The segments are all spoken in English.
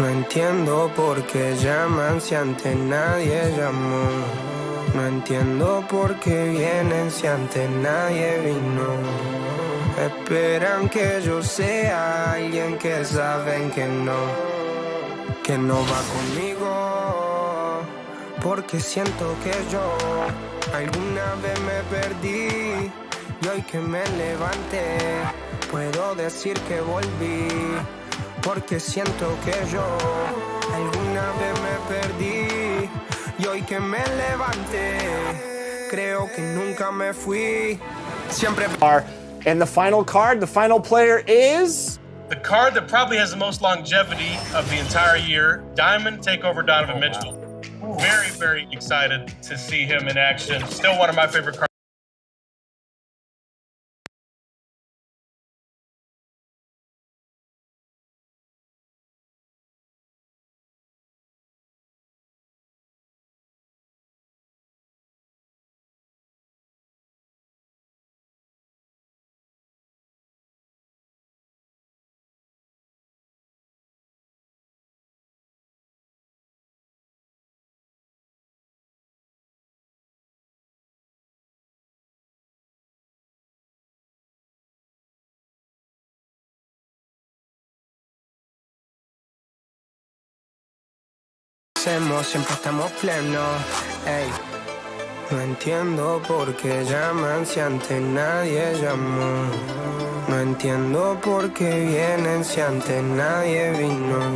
No entiendo por qué llaman si antes nadie llamó. No entiendo por qué vienen si antes nadie vino. Esperan que yo sea alguien que saben que no va conmigo. Porque siento que yo alguna vez me perdí y hoy que me levanté puedo decir que volví. Porque siento que yo alguna vez me perdí y hoy que me levanté creo que nunca me fui. Siempre. And the final card, the final player is? The card that probably has the most longevity of the entire year, Diamond Takeover Donovan Mitchell. Very, very excited to see him in action. Still one of my favorite cards. Siempre estamos plenos, ey. No entiendo por qué llaman si antes nadie llamó. No entiendo por qué vienen si antes nadie vino.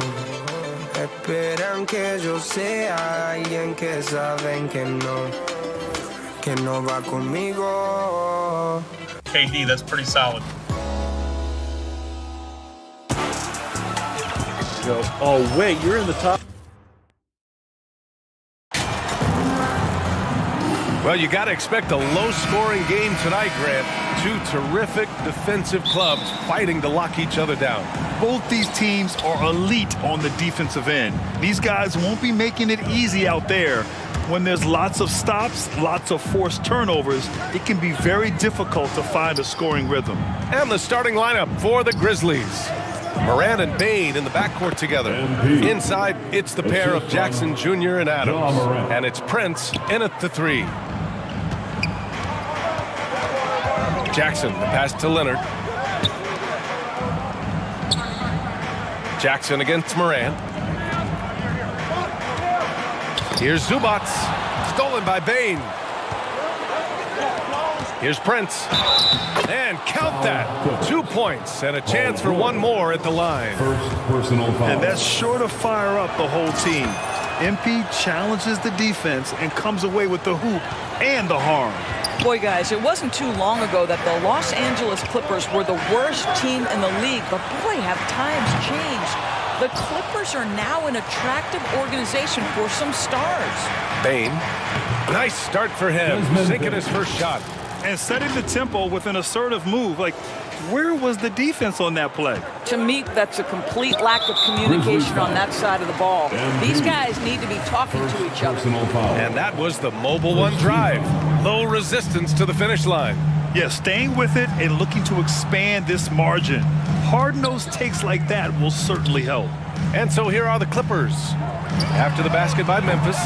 Esperan que yo sea alguien que saben que no va conmigo. KD, that's pretty solid. Oh, wait, you're in the top. Well, you got to expect a low-scoring game tonight, Grant. Two terrific defensive clubs fighting to lock each other down. Both these teams are elite on the defensive end. These guys won't be making it easy out there. When there's lots of stops, lots of forced turnovers, it can be very difficult to find a scoring rhythm. And the starting lineup for the Grizzlies. Moran and Bain in the backcourt together. Inside, it's the pair of Jackson Jr. and Adams. And it's Prince in at the three. Jackson, the pass to Leonard. Jackson against Moran. Here's Zubats, stolen by Bain. Here's Prince. And count that. 2 points and a chance for one more at the line. First personal foul. And that's sure to fire up the whole team. MP challenges the defense and comes away with the hoop and the harm. Boy, guys, it wasn't too long ago that the Los Angeles Clippers were the worst team in the league, but boy, have times changed. The Clippers are now an attractive organization for some stars. Bain, nice start for him, sinking his first shot. And setting the tempo with an assertive move. Like, where was the defense on that play? To me, that's a complete lack of communication on that side of the ball. These guys need to be talking to each other. And that was the mobile one drive. Low resistance to the finish line. Yeah, staying with it and looking to expand this margin. Hard-nosed takes like that will certainly help. And so here are the Clippers. After the basket by Memphis.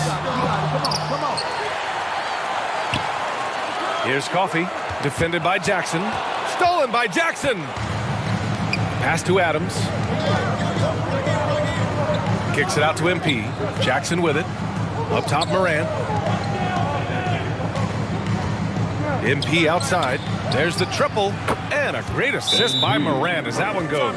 Here's Coffey, defended by Jackson. Stolen by Jackson. Pass to Adams. Kicks it out to MP. Jackson with it. Up top, Moran. MP outside. There's the triple. And a great assist by Moran as that one goes.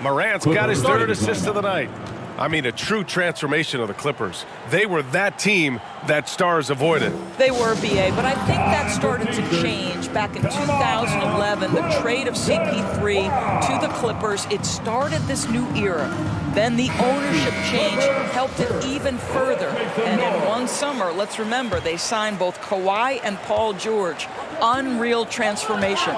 Moran's got his third assist of the night. I mean, a true transformation of the Clippers. They were that team that stars avoided. They were, BA, but I think that started to change back in 2011. The trade of CP3 to the Clippers, it started this new era. Then the ownership change helped it even further. And in one summer, let's remember, they signed both Kawhi and Paul George. Unreal transformation.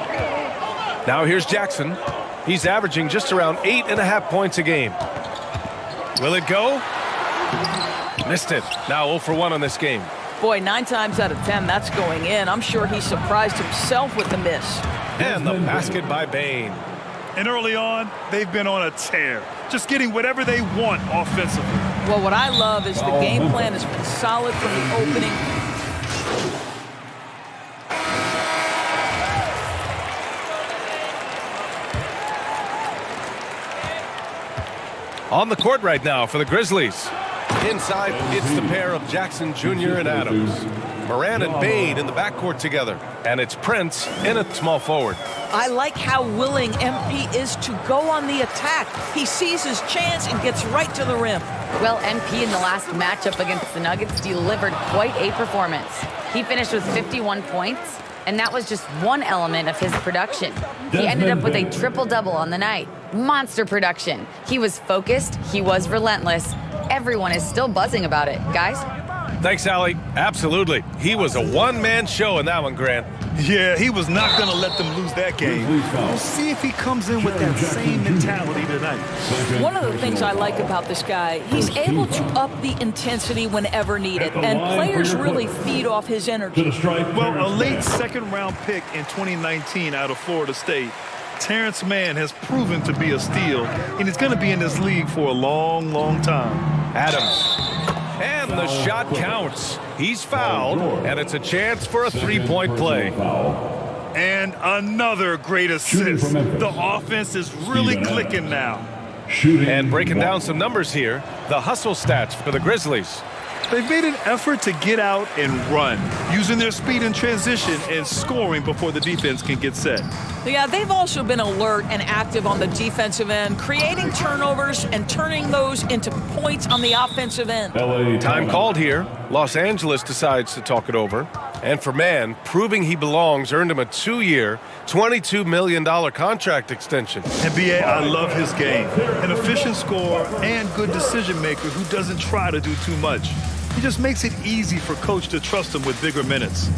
Now here's Jackson. He's averaging just around 8.5 points a game. Will it go? Missed it. Now 0 for 1 on this game. Boy, 9 times out of 10, that's going in. I'm sure he surprised himself with the miss. And the basket by Bain. And early on, they've been on a tear, just getting whatever they want offensively. Well, what I love is the game plan has been solid from the opening. On the court right now for the Grizzlies. Inside, it's the pair of Jackson Jr. and Adams. Moran and Bade in the backcourt together. And it's Prince in at small forward. I like how willing MP is to go on the attack. He sees his chance and gets right to the rim. Well, MP in the last matchup against the Nuggets delivered quite a performance. He finished with 51 points, and that was just one element of his production. He ended up with a triple-double on the night. Monster production. He was focused. He was relentless. Everyone is still buzzing about it. Guys? Thanks, Allie. Absolutely. He was a one-man show in that one, Grant. Yeah, he was not going to let them lose that game. We'll see if he comes in with that same mentality tonight. One of the things I like about this guy, he's able to up the intensity whenever needed, and players really feed off his energy. Well, a late second-round pick in 2019 out of Florida State, Terrence Mann has proven to be a steal, and he's going to be in this league for a long, long time. Adams. And the shot counts. He's fouled, and it's a chance for a three-point play. And another great assist. The offense is really clicking now. And breaking down some numbers here, the hustle stats for the Grizzlies. They've made an effort to get out and run, using their speed in transition and scoring before the defense can get set. Yeah, they've also been alert and active on the defensive end, creating turnovers and turning those into points on the offensive end. Time called here. Los Angeles decides to talk it over. And for Mann, proving he belongs earned him a 2-year, $22 million contract extension. And B.A., I love his game. An efficient scorer and good decision maker who doesn't try to do too much. He just makes it easy for coach to trust him with bigger minutes.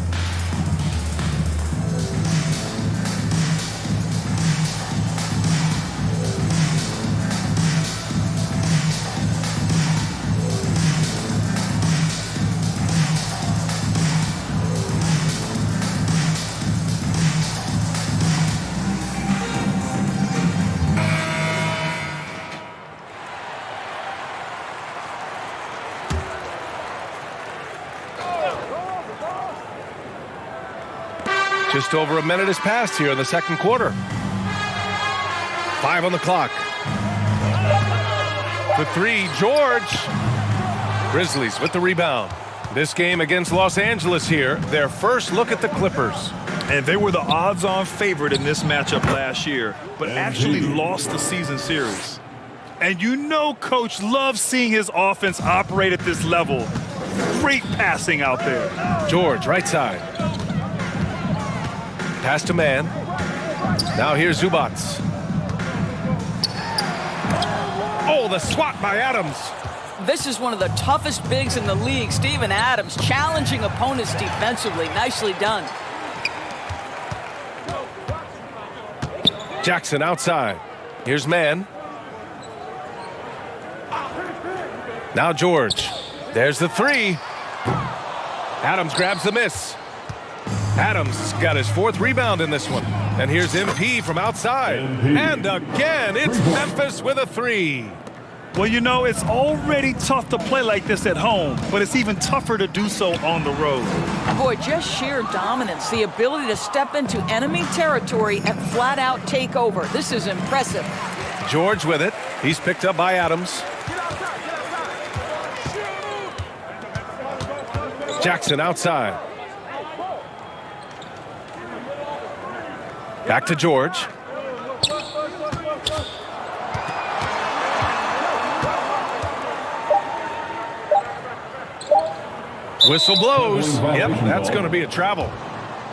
Just over a minute has passed here in the second quarter. 5 on the clock. The three, George. Grizzlies with the rebound. This game against Los Angeles here, their first look at the Clippers. And they were the odds-on favorite in this matchup last year, but actually lost the season series. And you know Coach loves seeing his offense operate at this level. Great passing out there. George, right side. Pass to Mann. Now here's Zubats. Oh, the swat by Adams. This is one of the toughest bigs in the league, Steven Adams, challenging opponents defensively. Nicely done. Jackson outside. Here's Mann. Now George. There's the three. Adams grabs the miss. Adams got his 4th rebound in this one. And here's MP from outside. And again, it's Memphis with a 3. Well, you know, it's already tough to play like this at home, but it's even tougher to do so on the road. Boy, just sheer dominance, the ability to step into enemy territory and flat out take over. This is impressive. George with it. He's picked up by Adams. Jackson outside. Back to George. Whistle blows. Yep, that's going to be a travel.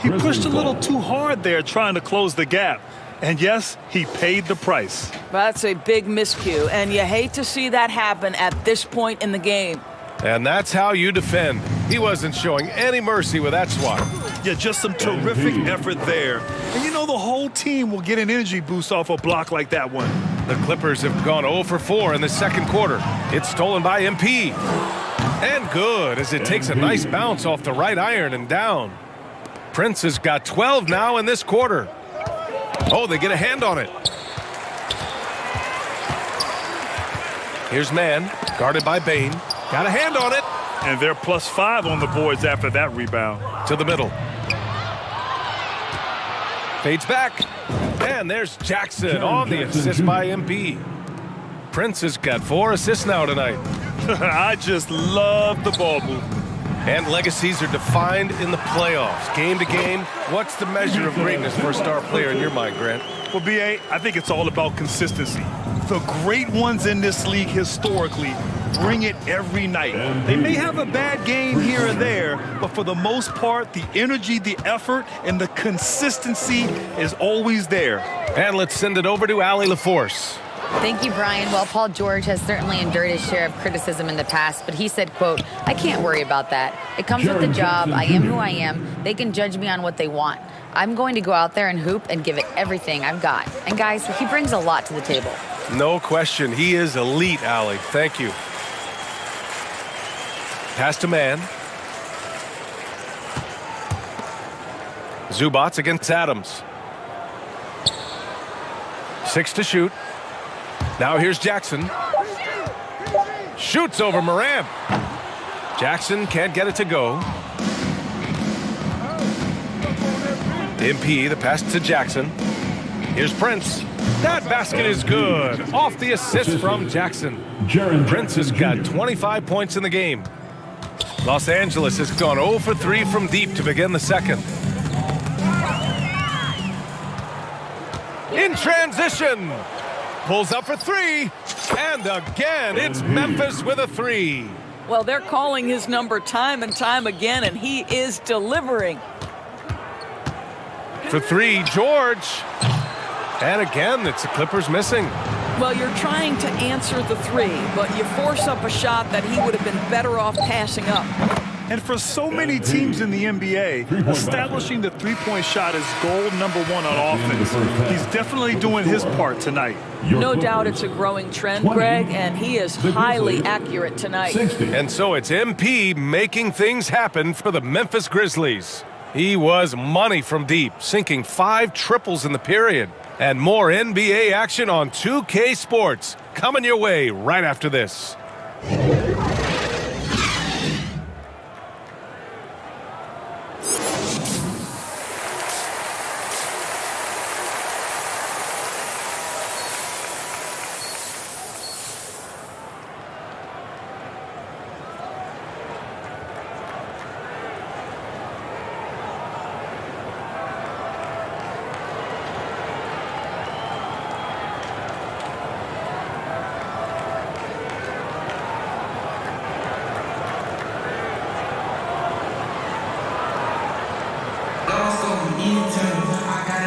He pushed a little too hard there trying to close the gap. And yes, he paid the price. That's a big miscue, and you hate to see that happen at this point in the game. And that's how you defend. He wasn't showing any mercy with that swat. Yeah, just some terrific effort there. And you know the whole team will get an energy boost off a block like that one. The Clippers have gone 0 for 4 in the second quarter. It's stolen by MP. And good, as it takes a nice bounce off the right iron and down. Prince has got 12 now in this quarter. Oh, they get a hand on it. Here's Man, guarded by Bain. Got a hand on it. And they're +5 on the boards after that rebound. To the middle. Fades back. And there's Jackson on the assist by MP. Prince has got 4 assists now tonight. I just love the ball movement. And legacies are defined in the playoffs. Game to game, what's the measure of greatness for a star player in your mind, Grant? Well, B.A., I think it's all about consistency. The great ones in this league historically bring it every night. They may have a bad game here and there, but for the most part, the energy, the effort, and the consistency is always there. And let's send it over to Allie LaForce. Thank you, Brian. Well, Paul George has certainly endured his share of criticism in the past, but he said, quote, "I can't worry about that. It comes with the job. I am who I am. They can judge me on what they want. I'm going to go out there and hoop and give it everything I've got." And guys, he brings a lot to the table. No question. He is elite, Allie. Thank you. Pass to Man. Zubats against Adams. 6 to shoot. Now here's Jackson. Shoots over Moran. Jackson can't get it to go. MP, the pass to Jackson. Here's Prince. That basket is good. Off the assist from Jackson. Prince has got 25 points in the game. Los Angeles has gone 0 for 3 from deep to begin the second. In transition. Pulls up for 3. And again, it's Memphis with a 3. Well, they're calling his number time and time again, and he is delivering. For 3, George. And again, it's the Clippers missing. Well, you're trying to answer the 3, but you force up a shot that he would have been better off passing up. And for so many teams in the NBA, establishing the three-point shot is goal number 1 on offense. He's definitely doing his part tonight. No doubt it's a growing trend, Greg, and he is highly accurate tonight. And so it's MP making things happen for the Memphis Grizzlies. He was money from deep, sinking 5 triples in the period. And more NBA action on 2K Sports coming your way right after this.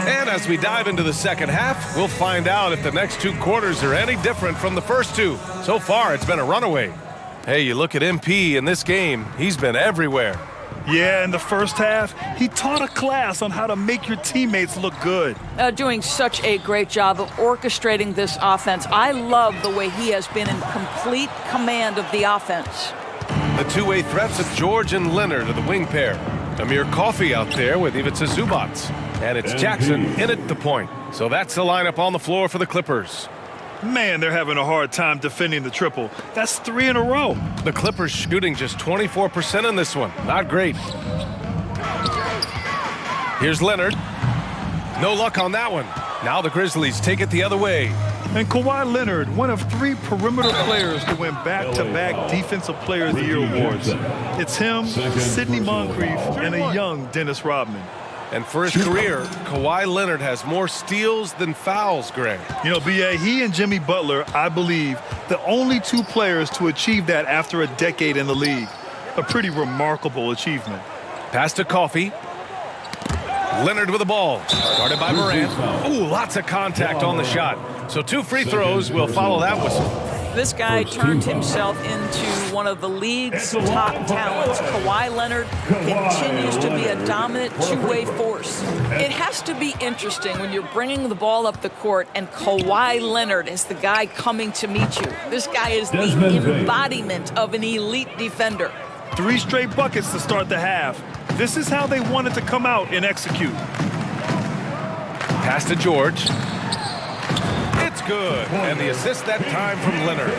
And as we dive into the second half, we'll find out if the next 2 quarters are any different from the first 2. So far, it's been a runaway. Hey, you look at MP in this game, he's been everywhere. Yeah, in the first half, he taught a class on how to make your teammates look good. Doing such a great job of orchestrating this offense. I love the way he has been in complete command of the offense. The two-way threats of George and Leonard are the wing pair. Amir Coffey out there with Ivica Zubats. And it's Jackson in at the point. So that's the lineup on the floor for the Clippers. Man, they're having a hard time defending the triple. That's 3 in a row. The Clippers shooting just 24% in this one. Not great. Here's Leonard. No luck on that one. Now the Grizzlies take it the other way. And Kawhi Leonard, one of 3 perimeter players to win back-to-back Defensive Player of the Year awards. It's him, Sidney Moncrief, and a young Dennis Rodman. And for his career, Kawhi Leonard has more steals than fouls, Greg. You know, B.A., he and Jimmy Butler, I believe, the only 2 players to achieve that after a decade in the league. A pretty remarkable achievement. Pass to Coffey. Leonard with the ball. Guarded by Morant. Ooh, lots of contact on the shot. So 2 free throws will follow that whistle. This guy turned himself into one of the league's top talents. Kawhi Leonard continues to be a dominant 2-way force. It has to be interesting when you're bringing the ball up the court and Kawhi Leonard is the guy coming to meet you. This guy is the embodiment of an elite defender. 3 straight buckets to start the half. This is how they wanted to come out and execute. Pass to George. It's good. And the assist that time from Leonard.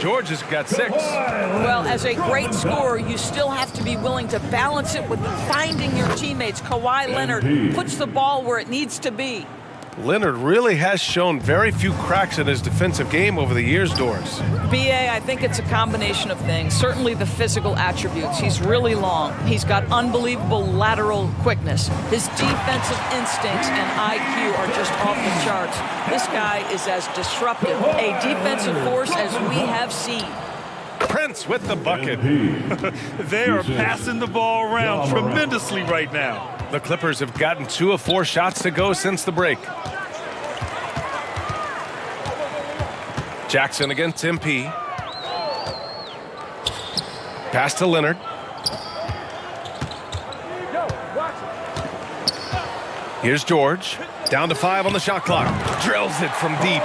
George has got 6. Well, as a great scorer, you still have to be willing to balance it with finding your teammates. Kawhi Leonard puts the ball where it needs to be. Leonard really has shown very few cracks in his defensive game over the years, Doris. BA, I think it's a combination of things. Certainly the physical attributes. He's really long. He's got unbelievable lateral quickness. His defensive instincts and IQ are just off the charts. This guy is as disruptive a defensive force as we have seen. Prince with the bucket. They are passing the ball around tremendously right now. The Clippers have gotten 2 of 4 shots to go since the break. Jackson against MP. Pass to Leonard. Here's George. Down to 5 on the shot clock. Drills it from deep.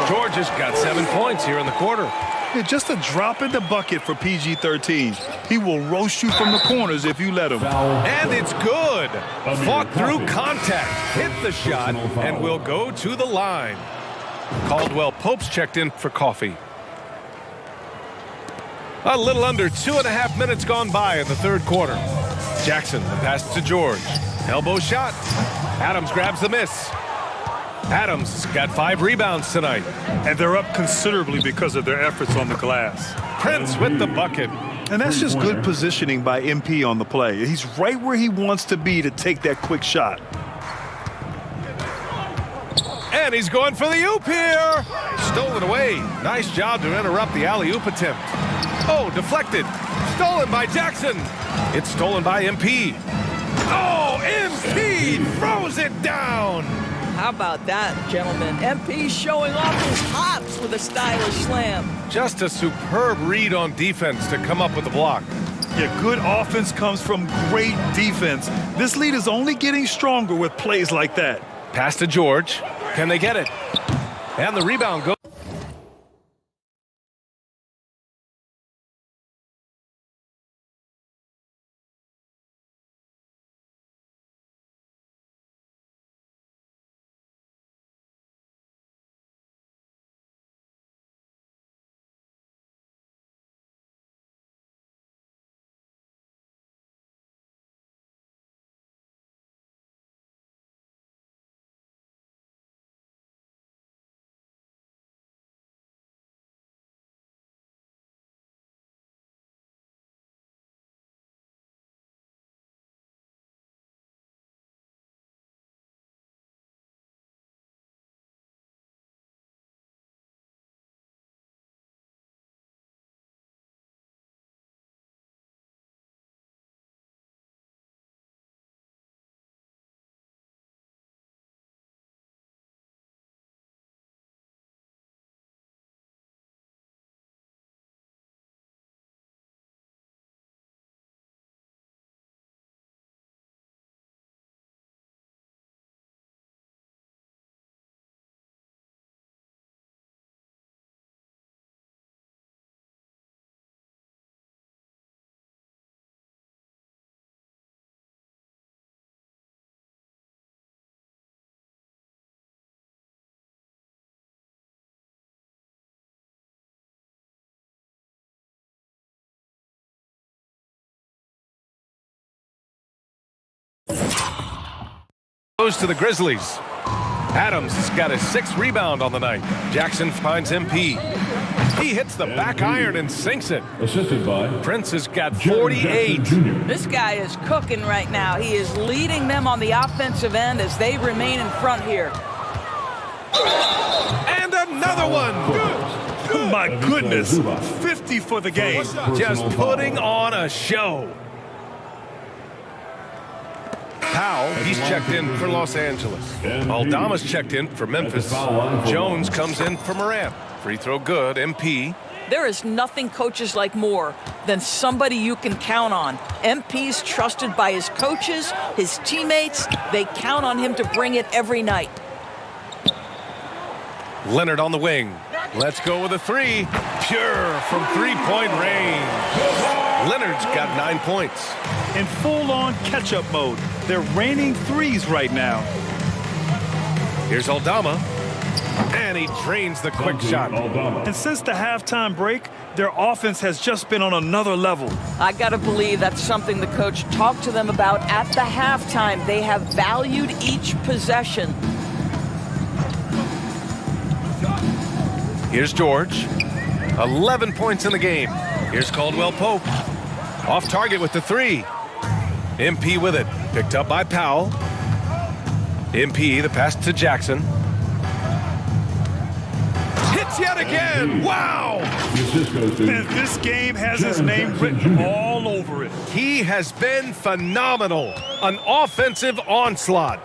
George has got 7 points here in the quarter. Yeah, just a drop in the bucket for PG-13. He will roast you from the corners if you let him. And it's good. Fought through contact. Hit the shot and will go to the line. Caldwell Pope's checked in for coffee. A little under 2.5 minutes gone by in the third quarter. Jackson, the pass to George. Elbow shot. Adams grabs the miss. Adams got 5 rebounds tonight. And they're up considerably because of their efforts on the glass. Prince with the bucket. And that's just good positioning by MP on the play. He's right where he wants to be to take that quick shot. And he's going for the oop here. Stolen away. Nice job to interrupt the alley-oop attempt. Oh, deflected. Stolen by Jackson. It's stolen by MP. Oh, MP throws it down. How about that, gentlemen? MP showing off his hops with a stylish slam. Just a superb read on defense to come up with the block. Yeah, good offense comes from great defense. This lead is only getting stronger with plays like that. Pass to George. Can they get it? And the rebound goes. Goes to the Grizzlies. Adams has got his 6th rebound on the night. Jackson finds MP. He hits the back iron and sinks it. Assisted by Prince has got 48. This guy is cooking right now. He is leading them on the offensive end as they remain in front here. And another one. Oh my goodness, 50 for the game. Just putting on a show. Powell, he's checked in for Los Angeles. Aldama's checked in for Memphis. Jones comes in for Morant. Free throw good, MP. There is nothing coaches like more than somebody you can count on. MP's trusted by his coaches, his teammates. They count on him to bring it every night. Leonard on the wing. Let's go with a 3. Pure from 3-point range. Leonard's got 9 points. In full-on catch-up mode. They're raining threes right now. Here's Aldama. And he drains the quick shot. And since the halftime break, their offense has just been on another level. I got to believe that's something the coach talked to them about at the halftime. They have valued each possession. Here's George. 11 points in the game. Here's Caldwell Pope. Off target with the three. MP with it. Picked up by Powell. MP, the pass to Jackson. Hits yet again. Wow! And this game has his name written all over it. He has been phenomenal. An offensive onslaught.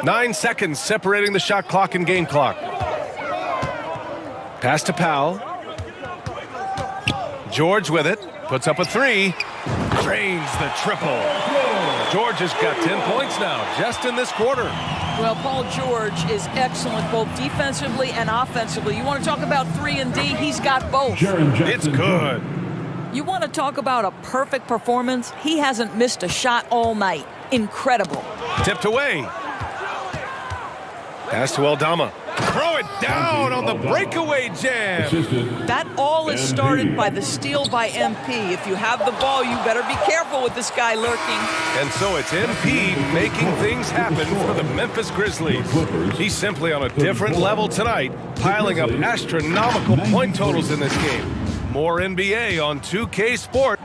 9 seconds separating the shot clock and game clock. Pass to Powell. George with it. Puts up a three. Drains the triple. George has got 10 points now, just in this quarter. Well, Paul George is excellent both defensively and offensively. You want to talk about 3 and D? He's got both. It's good. You want to talk about a perfect performance? He hasn't missed a shot all night. Incredible. Tipped away. Pass to Aldama. Throw it down on the breakaway jam. That all is started by the steal by MP. If you have the ball, you better be careful with this guy lurking. And so it's MP making things happen for the Memphis Grizzlies. He's simply on a different level tonight, piling up astronomical point totals in this game. More NBA on 2K Sport.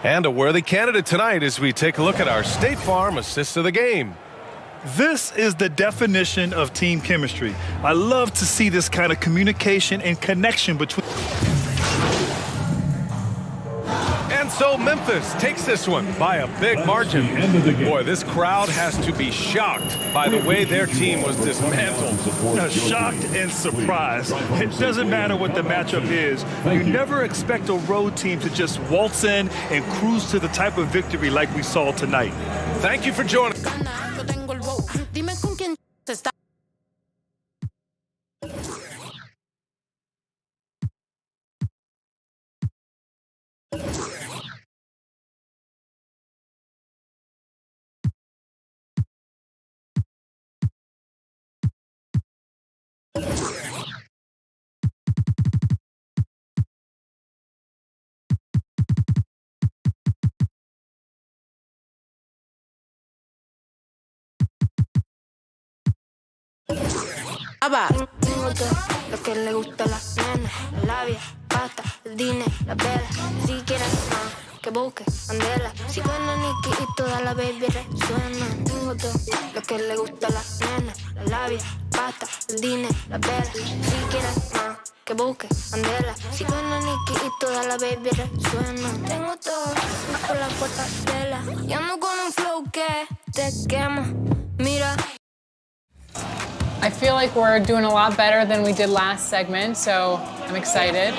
And a worthy candidate tonight as we take a look at our State Farm Assist of the Game. This is the definition of team chemistry. I love to see this kind of communication and connection between. And so Memphis takes this one by a big margin. Boy, this crowd has to be shocked by the way their team was dismantled. Shocked and surprised. It doesn't matter what the matchup is. You never expect a road team to just waltz in and cruise to the type of victory like we saw tonight. Thank you for joining. Tengo todo lo que le gusta a las nenas, la labia, pasta, el dinero, la vela. Si quieres más, que busque Andela. Si suena Nicky y toda la baby resuena. Tengo todo lo que le gusta a las nenas, la labia, pasta, el dinero, la vela. Si quieres más, que busque Andela. Si suena Nicky y toda la baby resuena. Tengo todo por la puerta tela. Y ando con un flow que te quema. Mira. I feel like we're doing a lot better than we did last segment, so I'm excited.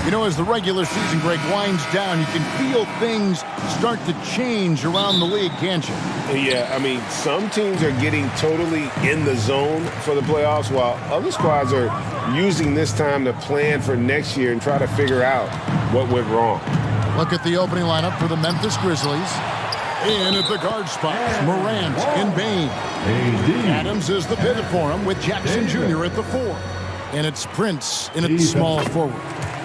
You know, as the regular season, Greg, winds down, you can feel things start to change around the league, can't you? Yeah, I mean, some teams are getting totally in the zone for the playoffs, while other squads are using this time to plan for next year and try to figure out what went wrong. Look at the opening lineup for the Memphis Grizzlies. In at the guard spot, Morant and Bain. Adams is the pivot for him with Jackson Jr. at the 4. And it's Prince in at small forward.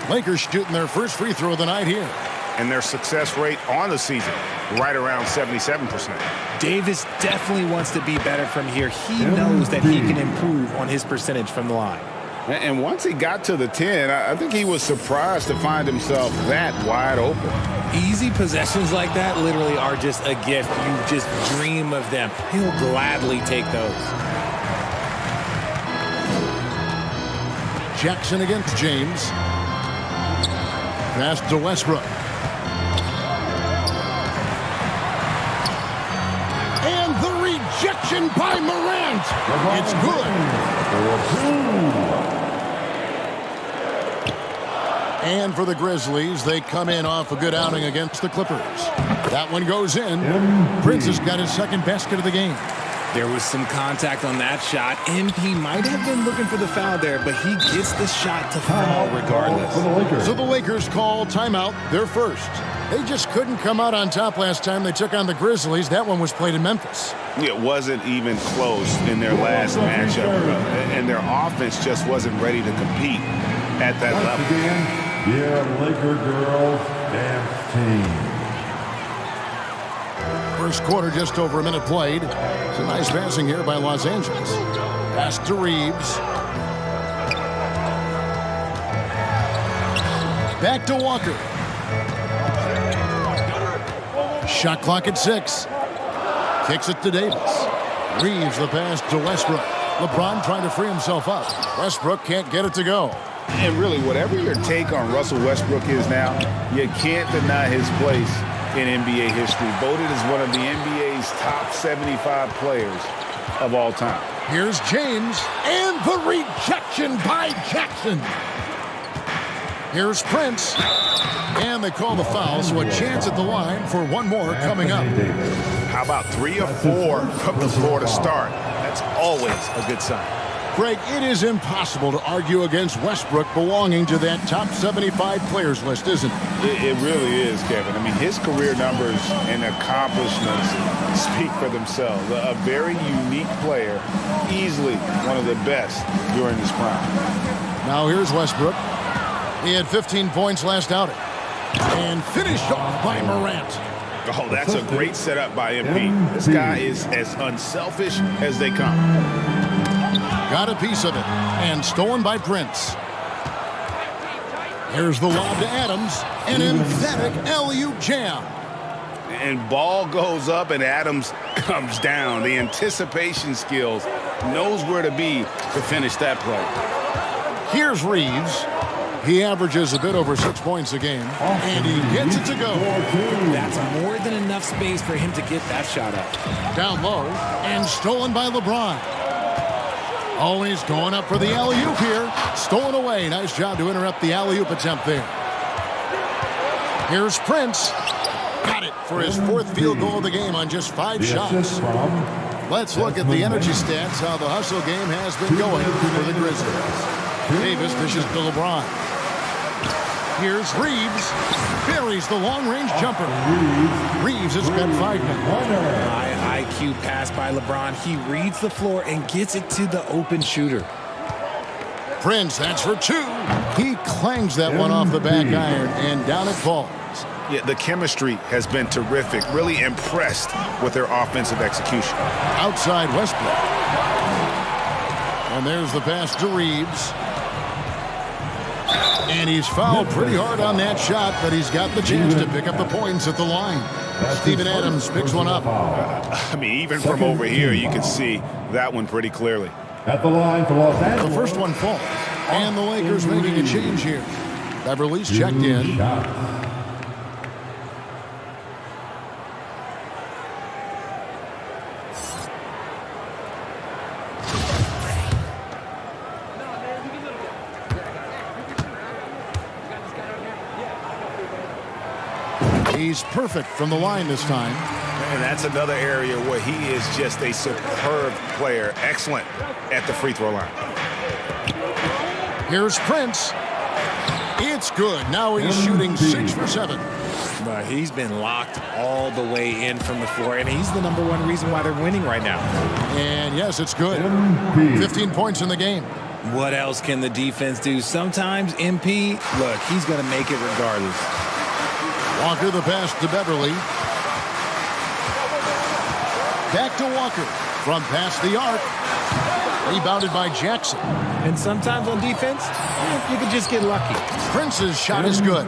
Lakers shooting their first free throw of the night here. And their success rate on the season, right around 77%. Davis definitely wants to be better from here. He knows that he can improve on his percentage from the line. And once he got to the 10, I think he was surprised to find himself that wide open. Easy possessions like that literally are just a gift. You just dream of them. He'll gladly take those. Jackson against James. Pass to Westbrook. And the rejection by Morant. It's good. And for the Grizzlies, they come in off a good outing against the Clippers. That one goes in. Prince has got his second basket of the game. There was some contact on that shot. MP might have been looking for the foul there, but he gets the shot to fall regardless. So the Lakers call timeout, their first. They just couldn't come out on top last time they took on the Grizzlies. That one was played in Memphis. It wasn't even close in their last matchup, and their offense just wasn't ready to compete at that level. Yeah, Laker girls dance team. First quarter, just over a minute played. It's a nice passing here by Los Angeles. Pass to Reeves. Back to Walker. Shot clock at 6. Kicks it to Davis. Reeves the pass to Westbrook. LeBron trying to free himself up. Westbrook can't get it to go. And really, whatever your take on Russell Westbrook is now, you can't deny his place in NBA history. Voted as one of the NBA's top 75 players of all time. Here's James, and the rejection by Jackson. Here's Prince, and they call the foul, so a chance at the line for one more coming up. How about 3 or 4 from the floor to start? That's always a good sign. Greg, it is impossible to argue against Westbrook belonging to that top 75 players list, isn't it? It really is, Kevin. I mean, his career numbers and accomplishments speak for themselves. A very unique player, easily one of the best during his prime. Now here's Westbrook. He had 15 points last outing. And finished off by Morant. Oh, that's a great setup by MP. This guy is as unselfish as they come. Got a piece of it, and stolen by Prince. Here's the lob to Adams, an emphatic alley-oop jam. And ball goes up, and Adams comes down. The anticipation skills, knows where to be to finish that play. Here's Reeves. He averages a bit over 6 points a game, and he gets it to go. That's more than enough space for him to get that shot up. Down low, and stolen by LeBron. Oh, he's going up for the alley-oop here. Stolen away. Nice job to interrupt the alley-oop attempt there. Here's Prince. Got it for his 4th field goal of the game on just 5 shots. Let's look at the energy stats, how the hustle game has been going for the Grizzlies. Davis dishes to LeBron. Here's Reeves. Buries the long-range jumper. Reeves has got 5 now. High IQ pass by LeBron. He reads the floor and gets it to the open shooter. Prince, that's for 2. He clangs that one off the back iron, and down it falls. Yeah, the chemistry has been terrific. Really impressed with their offensive execution. Outside Westbrook. And there's the pass to Reeves. And he's fouled pretty hard on that shot, but he's got the chance to pick up the points at the line. Steven Adams picks one up. I mean, even from over here, you can see that one pretty clearly. At the line for Los Angeles. The first one falls. And the Lakers making a change here. Beverly's checked in. He's perfect from the line this time. And that's another area where he is just a superb player. Excellent at the free throw line. Here's Prince. It's good. Now he's shooting 6 for 7. But he's been locked all the way in from the floor, and he's the #1 reason why they're winning right now. And yes, it's good. 15 points in the game. What else can the defense do? Sometimes MP, look, he's going to make it regardless. Walker the pass to Beverly. Back to Walker from past the arc. Rebounded by Jackson. And sometimes on defense, you can just get lucky. Prince's shot is good.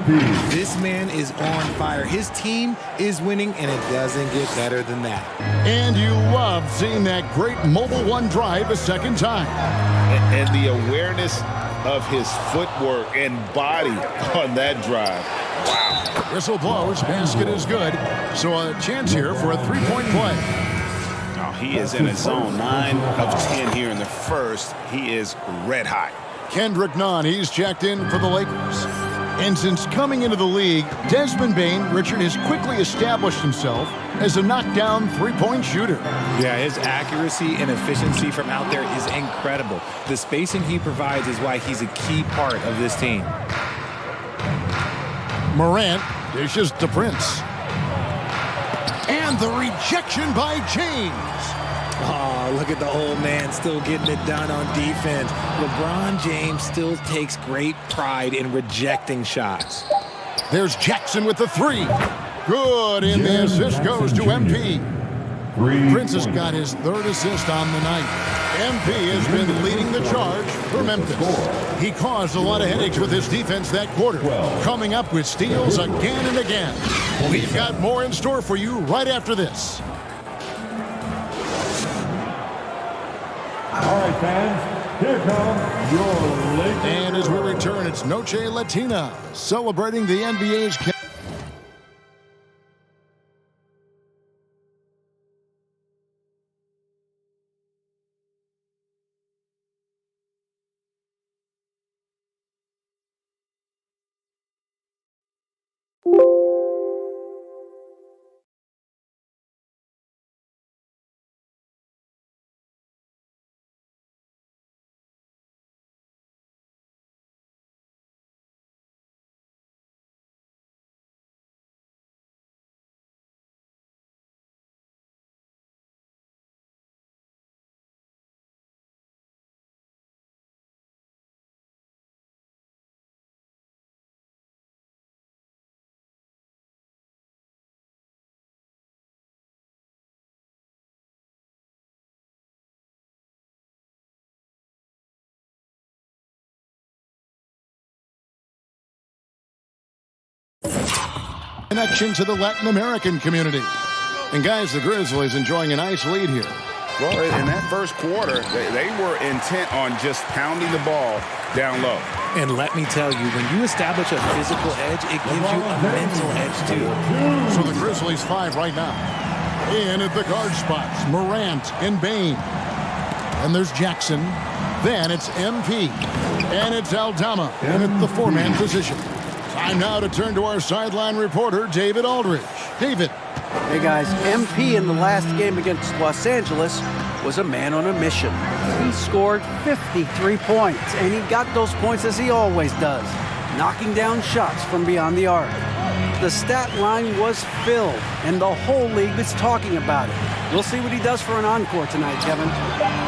This man is on fire. His team is winning, and it doesn't get better than that. And you love seeing that great mobile one drive a second time. And the awareness of his footwork and body on that drive. Wow. Whistle blows. Basket is good. So a chance here for a 3-point play. Oh, he is in his zone. 9 of 10 here in the first. He is red hot. Kendrick Nunn, he's checked in for the Lakers. And since coming into the league, Desmond Bane, Richard, has quickly established himself as a knockdown three-point shooter. Yeah, his accuracy and efficiency from out there is incredible. The spacing he provides is why he's a key part of this team. Morant dishes to Prince. And the rejection by James. Oh, look at the old man still getting it done on defense. LeBron James still takes great pride in rejecting shots. There's Jackson with the three. Good, and the assist goes to MP. Prince has got his third assist on the night. MP has been leading the charge for Memphis. He caused a lot of headaches with his defense that quarter, coming up with steals again and again. We've got more in store for you right after this. All right, fans, here come your Lakers. And as we return, it's Noche Latina, celebrating the NBA's... Connection to the Latin American community. And guys, the Grizzlies enjoying a nice lead here. Well, in that first quarter, they were intent on just pounding the ball down low. And let me tell you, when you establish a physical edge, it gives you a mental edge too. So the Grizzlies 5 right now. In at the guard spots, Morant and Bain. And there's Jackson. Then it's MP. And it's Aldama in at the four-man position. Time now to turn to our sideline reporter, David Aldridge. David. Hey, guys. MP in the last game against Los Angeles was a man on a mission. He scored 53 points, and he got those points as he always does, knocking down shots from beyond the arc. The stat line was filled, and the whole league was talking about it. We'll see what he does for an encore tonight, Kevin.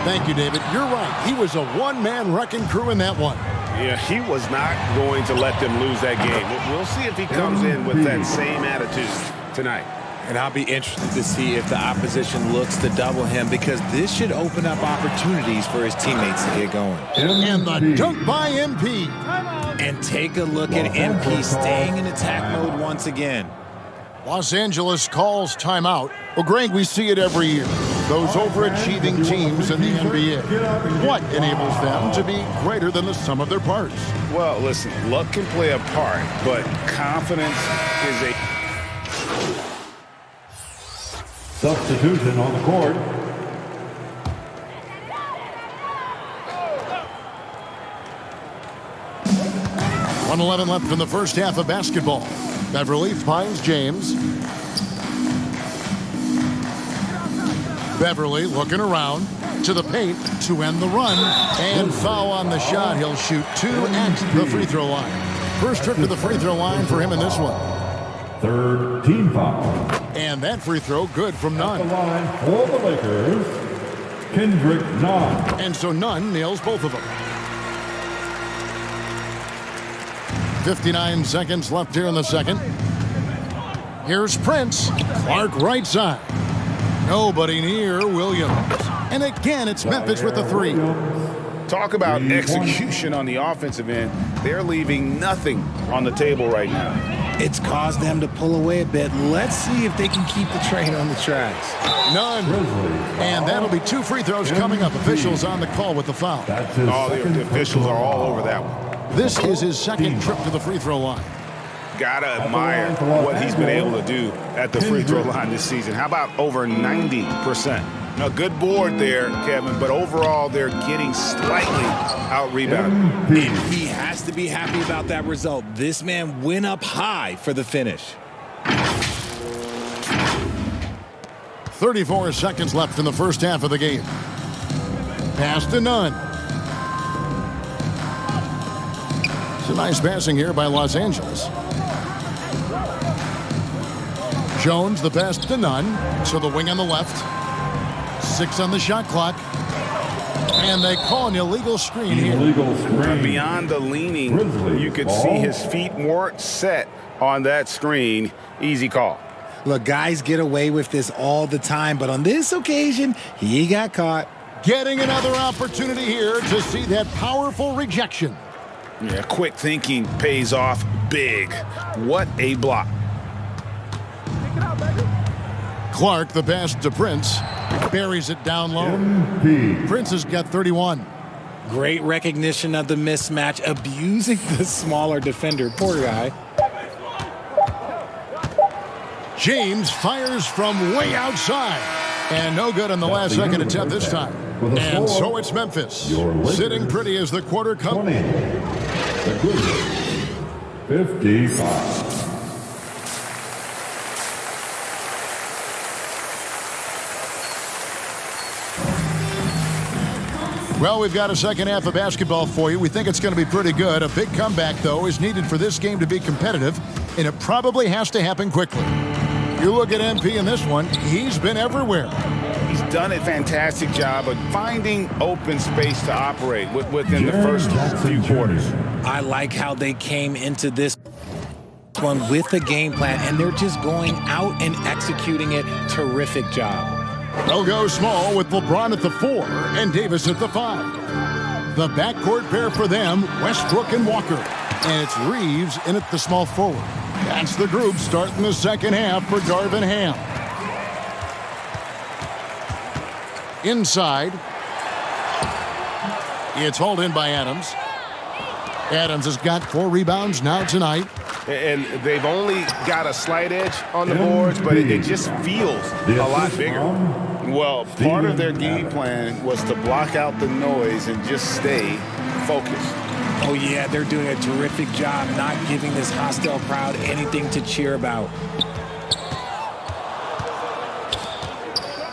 Thank you, David. You're right. He was a one-man wrecking crew in that one. Yeah, he was not going to let them lose that game. We'll see if he comes in with that same attitude tonight. And I'll be interested to see if the opposition looks to double him, because this should open up opportunities for his teammates to get going. And the dunk by MP. And take a look at MP staying in attack mode once again. Los Angeles calls timeout. Well, Greg, we see it every year. Those overachieving teams in the NBA. What enables them to be greater than the sum of their parts? Well, listen, luck can play a part, but confidence is a... Substitution on the court. .111 left in the first half of basketball. Beverly finds James. Beverly looking around to the paint to end the run. And foul on the shot. He'll shoot 2 at the free throw line. First trip to the free throw line for him in this one. Third team foul. And that free throw good from Nunn. At the line for the Lakers, Kendrick Nunn. And so Nunn nails both of them. 59 seconds left here in the second. Here's Prince. Clark right side. Nobody near Williams. And again, it's Memphis with the three. Talk about execution on the offensive end. They're leaving nothing on the table right now. It's caused them to pull away a bit. Let's see if they can keep the train on the tracks. None. And that'll be 2 free throws coming up. Officials on the call with the foul. Oh, the officials are all over that one. This is his second trip to the free throw line. Gotta admire what he's been able to do at the free throw line this season. How about over 90%? A good board there, Kevin, but overall they're getting slightly out-rebounded. And he has to be happy about that result. This man went up high for the finish. 34 seconds left in the first half of the game. Pass to Nunn. It's a nice passing here by Los Angeles. Jones, the pass to Nunn. So the wing on the left. 6 on the shot clock. And they call an illegal screen here. Beyond the leaning, you could see his feet weren't set on that screen. Easy call. Look, guys get away with this all the time, but on this occasion, he got caught. Getting another opportunity here to see that powerful rejection. Yeah, quick thinking pays off big. What a block. Clark, the pass to Prince. Buries it down low. Prince has got 31. Great recognition of the mismatch, abusing the smaller defender. Poor guy. James fires from way outside. And no good on the last second attempt this time. And so it's Memphis. Sitting pretty as the quarter comes. The Grizzlies, 55. Well, we've got a second half of basketball for you. We think it's going to be pretty good. A big comeback, though, is needed for this game to be competitive, and it probably has to happen quickly. You look at MP in this one, he's been everywhere. He's done a fantastic job of finding open space to operate within the first few quarters. I like how they came into this one with a game plan, and they're just going out and executing it. Terrific job. They'll go small with LeBron at the 4 and Davis at the 5. The backcourt pair for them, Westbrook and Walker. And it's Reeves in at the small forward. That's the group starting the second half for Darvin Ham. Inside. It's hauled in by Adams. Adams has got 4 rebounds now tonight. And they've only got a slight edge on the boards, but it just feels a lot bigger. Well, part of their game plan was to block out the noise and just stay focused. Oh, yeah, they're doing a terrific job not giving this hostile crowd anything to cheer about.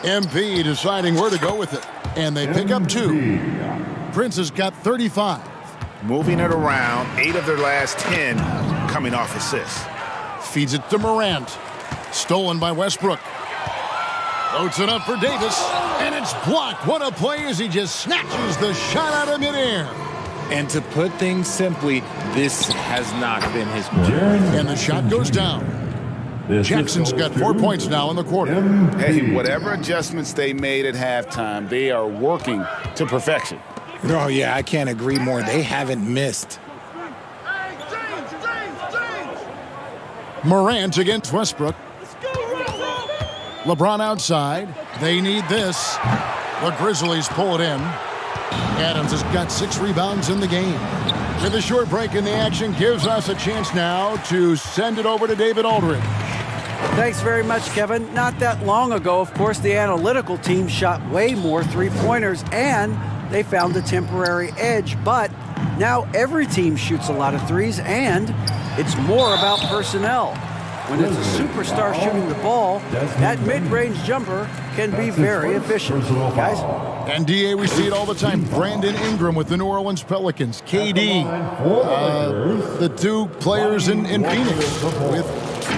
MP deciding where to go with it. And they pick up 2. Prince has got 35. Moving it around, 8 of their last 10 coming off assists. Feeds it to Morant. Stolen by Westbrook. Floats it up for Davis. And it's blocked. What a play as he just snatches the shot out of midair. And to put things simply, this has not been his quarter. And the shot goes down. Jackson's got 4 points now in the quarter. Hey, whatever adjustments they made at halftime, they are working to perfection. Oh, yeah, I can't agree more. They haven't missed. Morant against Westbrook. LeBron outside. They need this. The Grizzlies pull it in. Adams has got 6 rebounds in the game. With a short break in the action, gives us a chance now to send it over to David Aldridge. Thanks very much, Kevin. Not that long ago, of course, the analytical team shot way more three-pointers, and they found a temporary edge. But now every team shoots a lot of threes, and it's more about personnel. When it's a superstar shooting the ball, that mid-range jumper can be very efficient, guys. And DA, we see it all the time. Brandon Ingram with the New Orleans Pelicans. KD, the 2 players in Phoenix with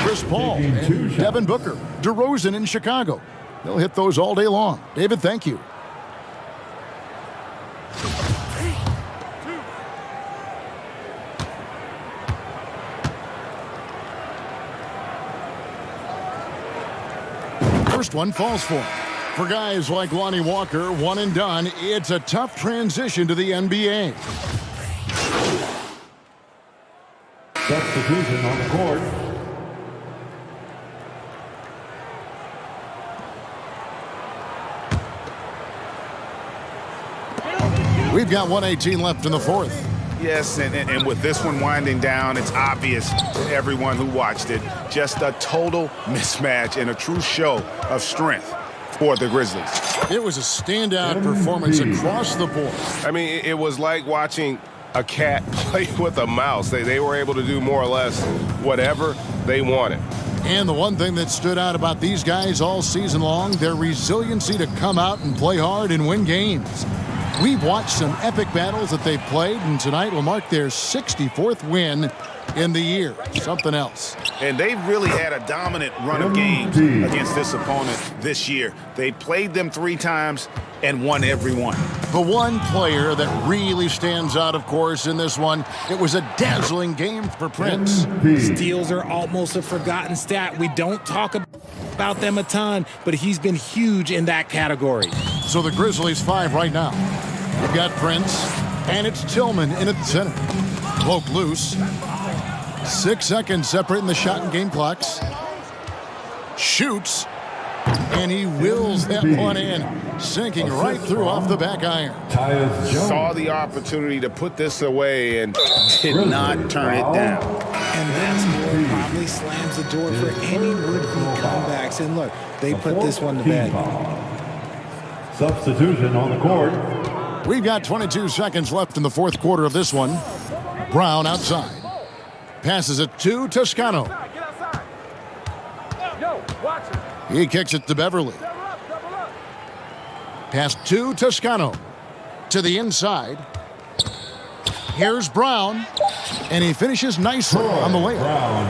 Chris Paul and Devin Booker. DeRozan in Chicago. They'll hit those all day long. David, thank you. First one falls for him. For guys like Lonnie Walker, one and done, it's a tough transition to the NBA. Substitution on the court. We've got 1:18 left in the fourth. Yes, and with this one winding down, it's obvious to everyone who watched it. Just a total mismatch and a true show of strength for the Grizzlies. It was a standout performance across the board. I mean, it was like watching a cat play with a mouse. They were able to do more or less whatever they wanted. And the one thing that stood out about these guys all season long, their resiliency to come out and play hard and win games. We've watched some epic battles that they've played, and tonight will mark their 64th win in the year. Something else. And they've really had a dominant run of games against this opponent this year. They played them 3 times and won every one. The one player that really stands out, of course, in this one, it was a dazzling game for Prince. Steals are almost a forgotten stat. We don't talk about them a ton, but he's been huge in that category. So the Grizzlies 5 right now. You've got Prince, and it's Tillman in at the center. Cloak loose. 6 seconds separating the shot and game clocks. Shoots, and he wills that one in, sinking right through off the back iron. Saw the opportunity to put this away and did not turn it down. And that's what probably slams the door for any would-be comebacks. And look, they put this one to bed. Substitution on the court. We've got 22 seconds left in the fourth quarter of this one. Brown outside. Passes it to Toscano. He kicks it to Beverly. Pass to Toscano. To the inside. Here's Brown. And he finishes nicely on the layup. Brown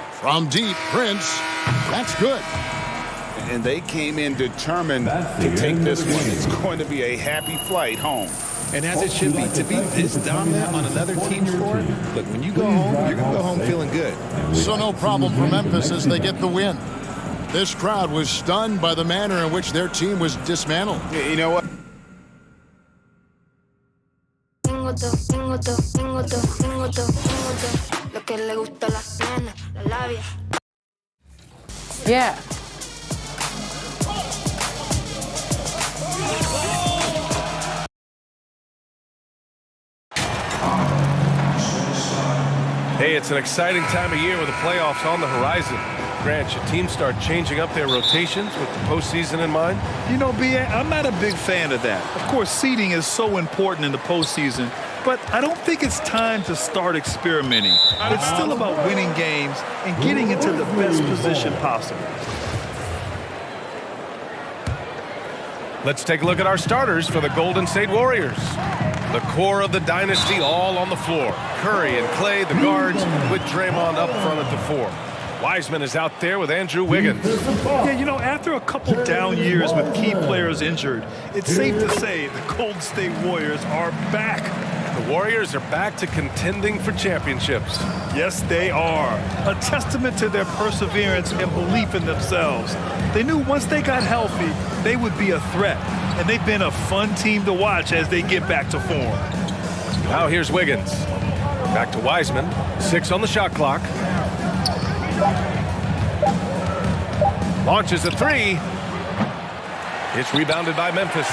Jr. From deep, Prince. That's good. And they came in determined to take this one. It's going to be a happy flight home. And as it should be, to be this dominant on another team's court, look, when you go home, you're going to go home feeling good. So no problem for Memphis as they get the win. This crowd was stunned by the manner in which their team was dismantled. You know what? Yeah. Hey, it's an exciting time of year with the playoffs on the horizon. Grant, should teams start changing up their rotations with the postseason in mind? You know, B.A., I'm not a big fan of that. Of course, seeding is so important in the postseason, but I don't think it's time to start experimenting. It's still about winning games and getting into the best position possible. Let's take a look at our starters for the Golden State Warriors. The core of the dynasty all on the floor. Curry and Clay, the guards, with Draymond up front at the 4. Wiseman is out there with Andrew Wiggins. Yeah, you know, after a couple down years with key players injured, it's safe to say the Golden State Warriors are back. The Warriors are back to contending for championships. Yes, they are. A testament to their perseverance and belief in themselves. They knew once they got healthy, they would be a threat. And they've been a fun team to watch as they get back to form. Now here's Wiggins. Back to Wiseman. 6 on the shot clock. Launches a 3. It's rebounded by Memphis.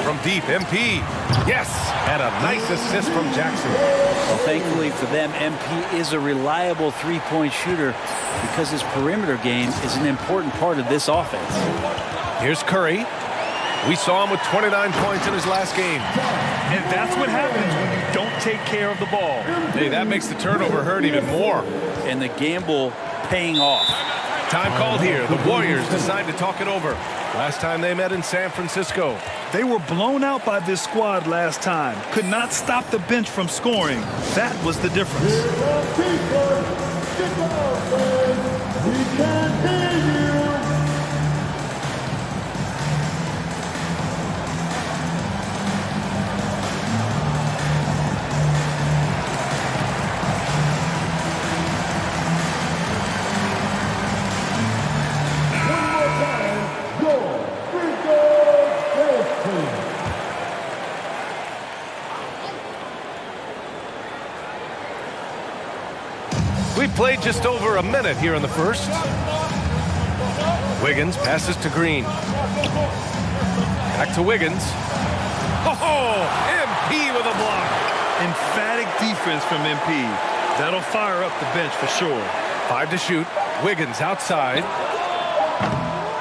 From deep, MP. Yes, and a nice assist from Jackson. Well, thankfully for them, MP is a reliable three-point shooter because his perimeter game is an important part of this offense. Here's Curry. We saw him with 29 points in his last game. And that's what happens when you don't take care of the ball. Hey, that makes the turnover hurt even more. And the gamble paying off. Time called here. The Warriors decide to talk it over. Last time they met in San Francisco. They were blown out by this squad last time. Could not stop the bench from scoring. That was the difference. We can't hear you. We played just over a minute here in the first. Wiggins passes to Green. Back to Wiggins. Oh, MP with a block. Emphatic defense from MP. That'll fire up the bench for sure. 5 to shoot. Wiggins outside.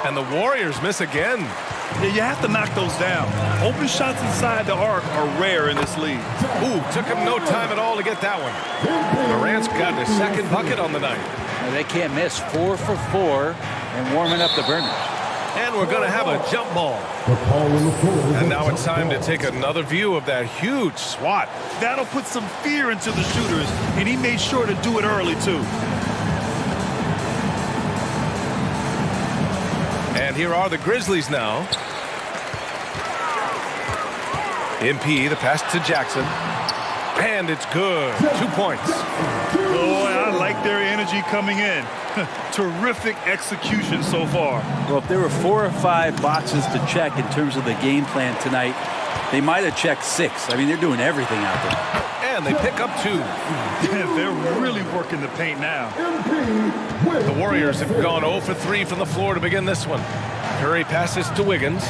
And the Warriors miss again. Yeah, you have to knock those down. Open shots inside the arc are rare in this league. Ooh, took him no time at all to get that one. Morant's got his second bucket on the night. Well, they can't miss. 4 for 4 and warming up the burners. And we're going to have a jump ball. And now it's time to take another view of that huge swat. That'll put some fear into the shooters, and he made sure to do it early, too. And here are the Grizzlies now. MP, the pass to Jackson. And it's good. 2 points. Boy, I like their energy coming in. Terrific execution so far. Well, if there were 4 or 5 boxes to check in terms of the game plan tonight, they might have checked 6. I mean, they're doing everything out there. And they pick up 2. Yeah, they're really working the paint now. The Warriors have gone 0 for 3 from the floor to begin this one. Curry passes to Wiggins.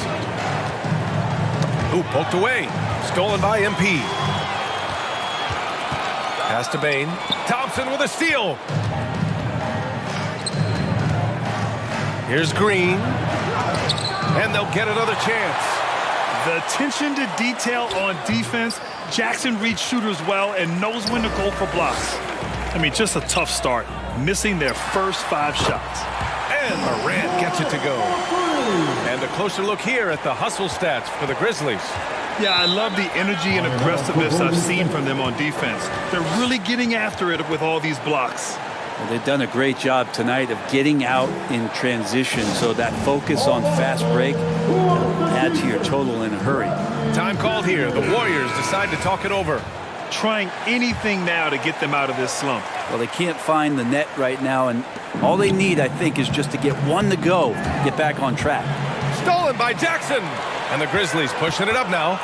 Ooh, poked away. Stolen by MP. Pass to Bain. Thompson with a steal. Here's Green. And they'll get another chance. The attention to detail on defense. Jackson reads shooters well and knows when to go for blocks. I mean, just a tough start. Missing their first 5 shots. And Morant gets it to go. And a closer look here at the hustle stats for the Grizzlies. Yeah, I love the energy and aggressiveness I've seen from them on defense. They're really getting after it with all these blocks. Well, they've done a great job tonight of getting out in transition, so that focus on fast break will add to your total in a hurry. Time called here. The Warriors decide to talk it over. Trying anything now to get them out of this slump. Well, they can't find the net right now, and all they need, I think, is just to get one to go, get back on track. Stolen by Jackson. And the Grizzlies pushing it up now.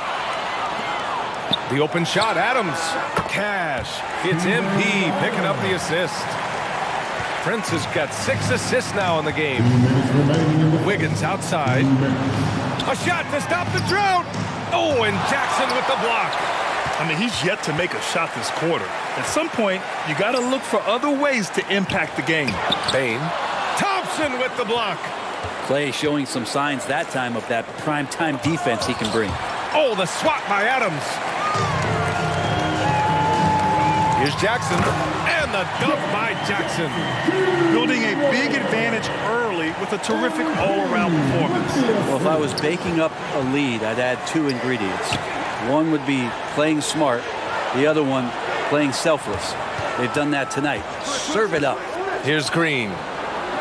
The open shot, Adams. Cash. It's MP picking up the assist. Prince has got 6 assists now in the game. Wiggins outside. A shot to stop the drought. Oh, and Jackson with the block. I mean, he's yet to make a shot this quarter. At some point, you got to look for other ways to impact the game. Bain. Thompson with the block. Clay showing some signs that time of that prime-time defense he can bring. Oh, the swat by Adams. Here's Jackson. And the dunk by Jackson. Building a big advantage early with a terrific all-around performance. Well, if I was baking up a lead, I'd add 2 ingredients. One would be playing smart. The other one, playing selfless. They've done that tonight. Serve it up. Here's Green.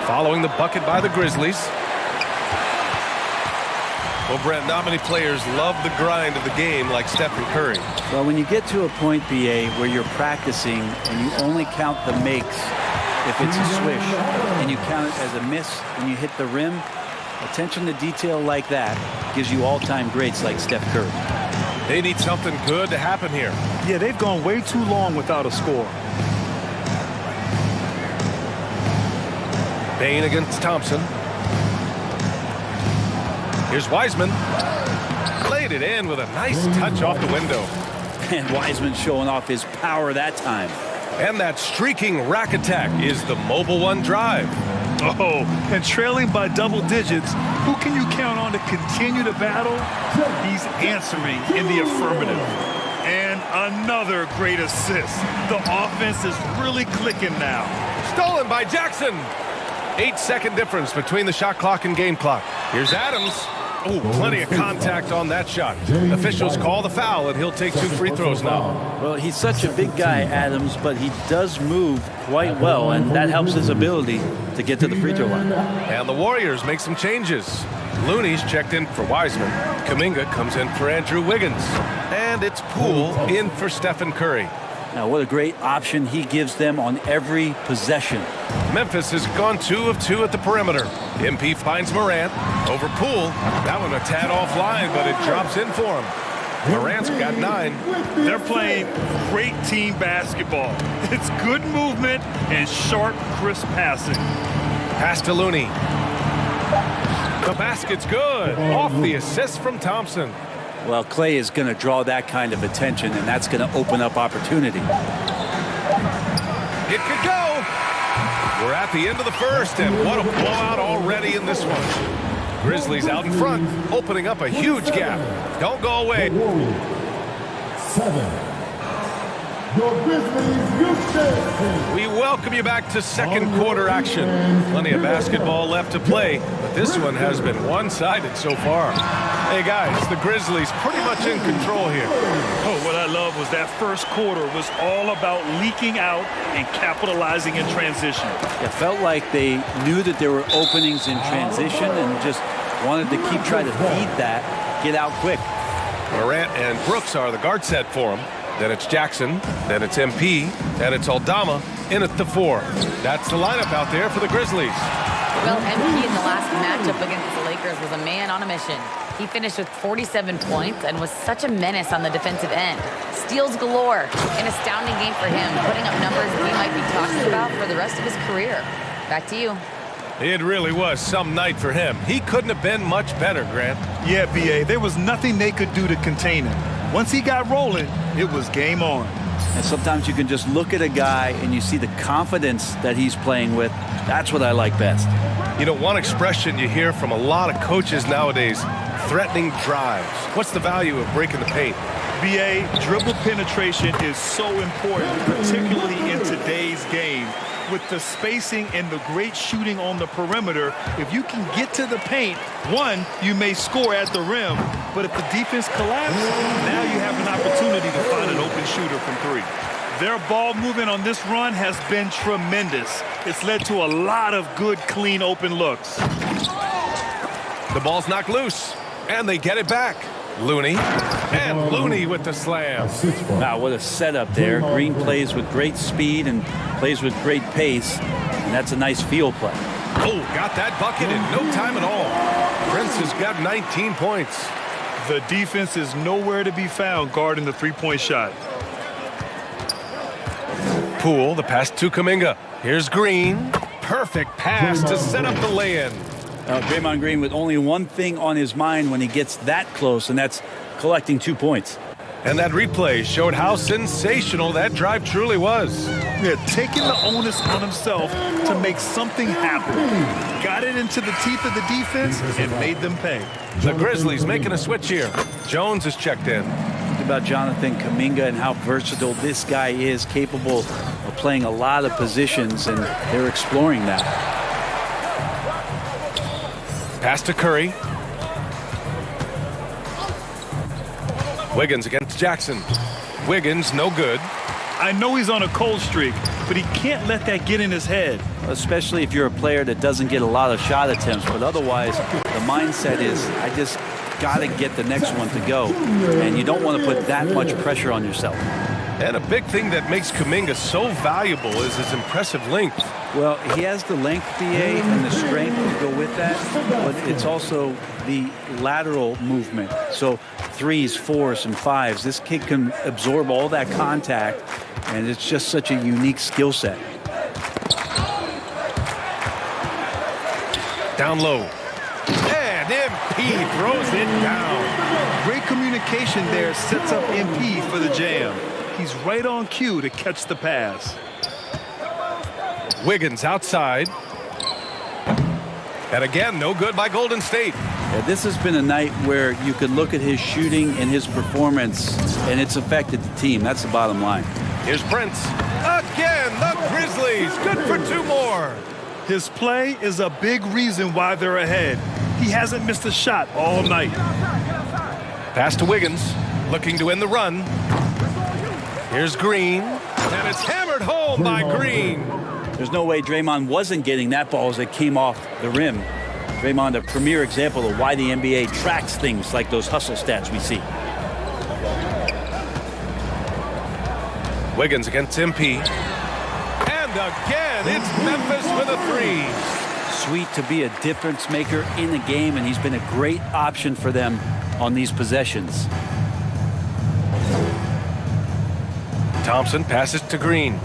Following the bucket by the Grizzlies. Well, Brent, not many players love the grind of the game like Stephen Curry. Well, when you get to a point, BA, where you're practicing and you only count the makes if it's a swish, and you count it as a miss and you hit the rim, attention to detail like that gives you all-time greats like Steph Curry. They need something good to happen here. Yeah, they've gone way too long without a score. Bain against Thompson. Here's Wiseman. Played it in with a nice touch off the window. And Wiseman showing off his power that time. And that streaking rack attack is the Mobile One drive. Oh, and trailing by double digits, who can you count on to continue the battle? He's answering in the affirmative. And another great assist. The offense is really clicking now. Stolen by Jackson. 8-second difference between the shot clock and game clock. Here's Adams. Oh, plenty of contact on that shot. Officials call the foul, and he'll take 2 free throws now. Well, he's such a big guy, Adams, but he does move quite well, and that helps his ability to get to the free throw line. And the Warriors make some changes. Looney's checked in for Wiseman. Kuminga comes in for Andrew Wiggins. And it's Poole in for Stephen Curry. Now, what a great option he gives them on every possession. Memphis has gone 2 of 2 at the perimeter. MP finds Morant over Poole. That one a tad offline, but it drops in for him. Morant's got 9. They're playing great team basketball. It's good movement and sharp, crisp passing. Pass to Looney. The basket's good. Off the assist from Thompson. Well, Clay is going to draw that kind of attention, and that's going to open up opportunity. It could go. We're at the end of the first, and what a blowout already in this one. Grizzlies out in front, opening up a huge gap. Don't go away. Warriors 7. Your Grizzlies USA. We welcome you back to second quarter action. Plenty of basketball left to play, but this one has been one-sided so far. Hey guys, the Grizzlies pretty much in control here. Oh, what I love was that first quarter was all about leaking out and capitalizing in transition. It felt like they knew that there were openings in transition and just wanted to keep trying to feed that, get out quick. Morant and Brooks are the guard set for him. Then it's Jackson, then it's MP, then it's Aldama in at the 4. That's the lineup out there for the Grizzlies. Well, MP in the last matchup against the Lakers was a man on a mission. He finished with 47 points and was such a menace on the defensive end. Steals galore. An astounding game for him, putting up numbers we might be talking about for the rest of his career. Back to you. It really was some night for him. He couldn't have been much better, Grant. Yeah, B.A., there was nothing they could do to contain him. Once he got rolling, it was game on. And sometimes you can just look at a guy and you see the confidence that he's playing with. That's what I like best. You know, one expression you hear from a lot of coaches nowadays, threatening drives. What's the value of breaking the paint? B.A., dribble penetration is so important, particularly in today's game. With the spacing and the great shooting on the perimeter, if you can get to the paint, one, you may score at the rim, but if the defense collapses, now you have an opportunity to find an open shooter from 3. Their ball movement on this run has been tremendous. It's led to a lot of good, clean, open looks. The ball's knocked loose, and they get it back. Looney, and Looney with the slam. Wow, what a setup there. Green plays with great speed and plays with great pace, and that's a nice field play. Oh, got that bucket in no time at all. Prince has got 19 points. The defense is nowhere to be found guarding the three-point shot. Poole, the pass to Kuminga. Here's Green. Perfect pass to set up the lay-in. Draymond Green with only one thing on his mind when he gets that close, and that's collecting 2 points. And that replay showed how sensational that drive truly was. Yeah, taking the onus on himself to make something happen. Got it into the teeth of the defense and made them pay. The Grizzlies making a switch here. Jones is checked in. Think about Jonathan Kuminga and how versatile this guy is, capable of playing a lot of positions, and they're exploring that. Pass to Curry. Wiggins against Jackson. Wiggins, no good. I know he's on a cold streak, but he can't let that get in his head. Especially if you're a player that doesn't get a lot of shot attempts, but otherwise the mindset is, I just got to get the next one to go, and you don't want to put that much pressure on yourself. And a big thing that makes Kuminga so valuable is his impressive length. Well, he has the length, BA, and the strength to go with that, but it's also the lateral movement. So 3s, 4s, and 5s. This kid can absorb all that contact, and it's just such a unique skill set. Down low. And MP throws it down. Great communication there sets up MP for the jam. He's right on cue to catch the pass. Wiggins outside. And again, no good by Golden State. Yeah, this has been a night where you could look at his shooting and his performance, and it's affected the team. That's the bottom line. Here's Prince. Again, the Grizzlies. Good for 2 more. His play is a big reason why they're ahead. He hasn't missed a shot all night. Pass to Wiggins, looking to end the run. Here's Green, and it's hammered home by Green. There's no way Draymond wasn't getting that ball as it came off the rim. Draymond, a premier example of why the NBA tracks things like those hustle stats we see. Wiggins against MP. And again, it's Memphis with a 3. Sweet to be a difference maker in the game, and he's been a great option for them on these possessions. Thompson passes to Green.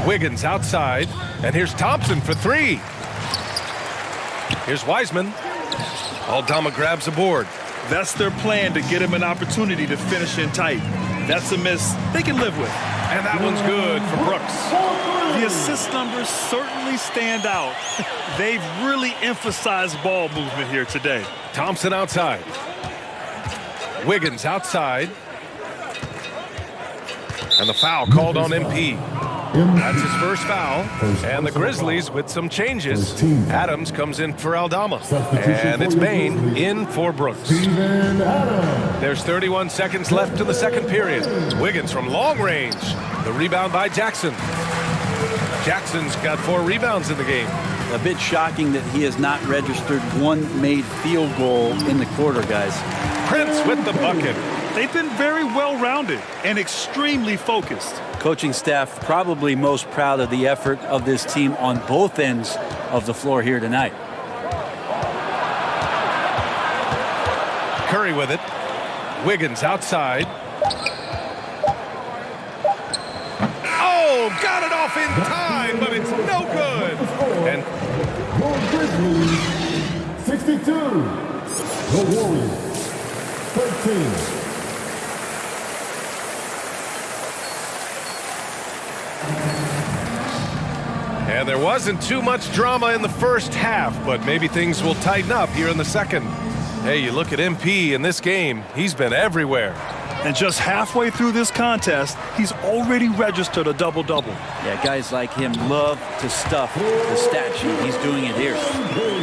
Wiggins outside, and here's Thompson for 3. Here's Wiseman. Aldama grabs the board. That's their plan, to get him an opportunity to finish in tight. That's a miss they can live with. And that one's good for Brooks. The assist numbers certainly stand out. They've really emphasized ball movement here today. Thompson outside. Wiggins outside. And the foul called on MP. That's his first foul. And the Grizzlies with some changes. Adams comes in for Aldama. And it's Bain in for Brooks. There's 31 seconds left to the second period. Wiggins from long range. The rebound by Jackson. Jackson's got 4 rebounds in the game. A bit shocking that he has not registered one made field goal in the quarter, guys. Prince with the bucket. They've been very well-rounded and extremely focused. Coaching staff probably most proud of the effort of this team on both ends of the floor here tonight. Curry with it. Wiggins outside. Oh, got it off in time, but it's no good. And Grizzlies 62. The Warriors 13. And there wasn't too much drama in the first half, but maybe things will tighten up here in the second. Hey, you look at MP in this game, he's been everywhere. And just halfway through this contest, he's already registered a double-double. Yeah, guys like him love to stuff the stat sheet. He's doing it here.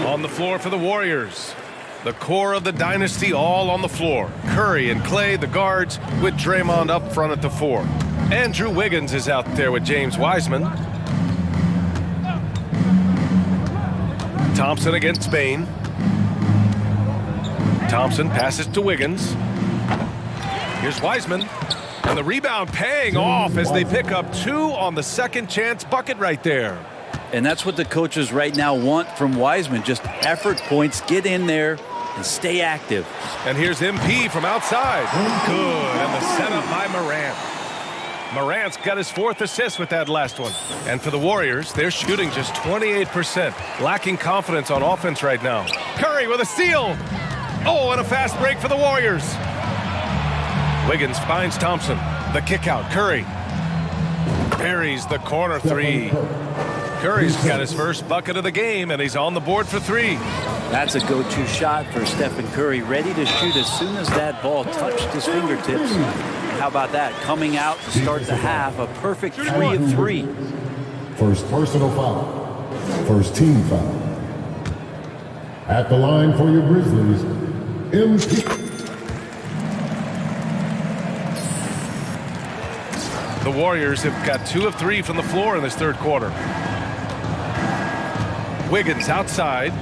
On the floor for the Warriors. The core of the dynasty all on the floor. Curry and Clay, the guards, with Draymond up front at the 4. Andrew Wiggins is out there with James Wiseman. Thompson against Bain. Thompson passes to Wiggins. Here's Wiseman. And the rebound paying off as they pick up 2 on the second chance bucket right there. And that's what the coaches right now want from Wiseman. Just effort points, get in there, and stay active. And here's MP from outside. Good. And the setup by Morant. Morant's got his 4th assist with that last one. And for the Warriors, they're shooting just 28%. Lacking confidence on offense right now. Curry with a steal. Oh, and a fast break for the Warriors. Wiggins finds Thompson. The kick out. Curry buries the corner 3. Curry's got his first bucket of the game, and he's on the board for 3. That's a go-to shot for Stephen Curry, ready to shoot as soon as that ball touched his fingertips. And how about that? Coming out to start the half, a perfect 3 of 3. First personal foul. First team foul. At the line for your Grizzlies, MP. The Warriors have got 2 of 3 from the floor in this third quarter. Wiggins outside.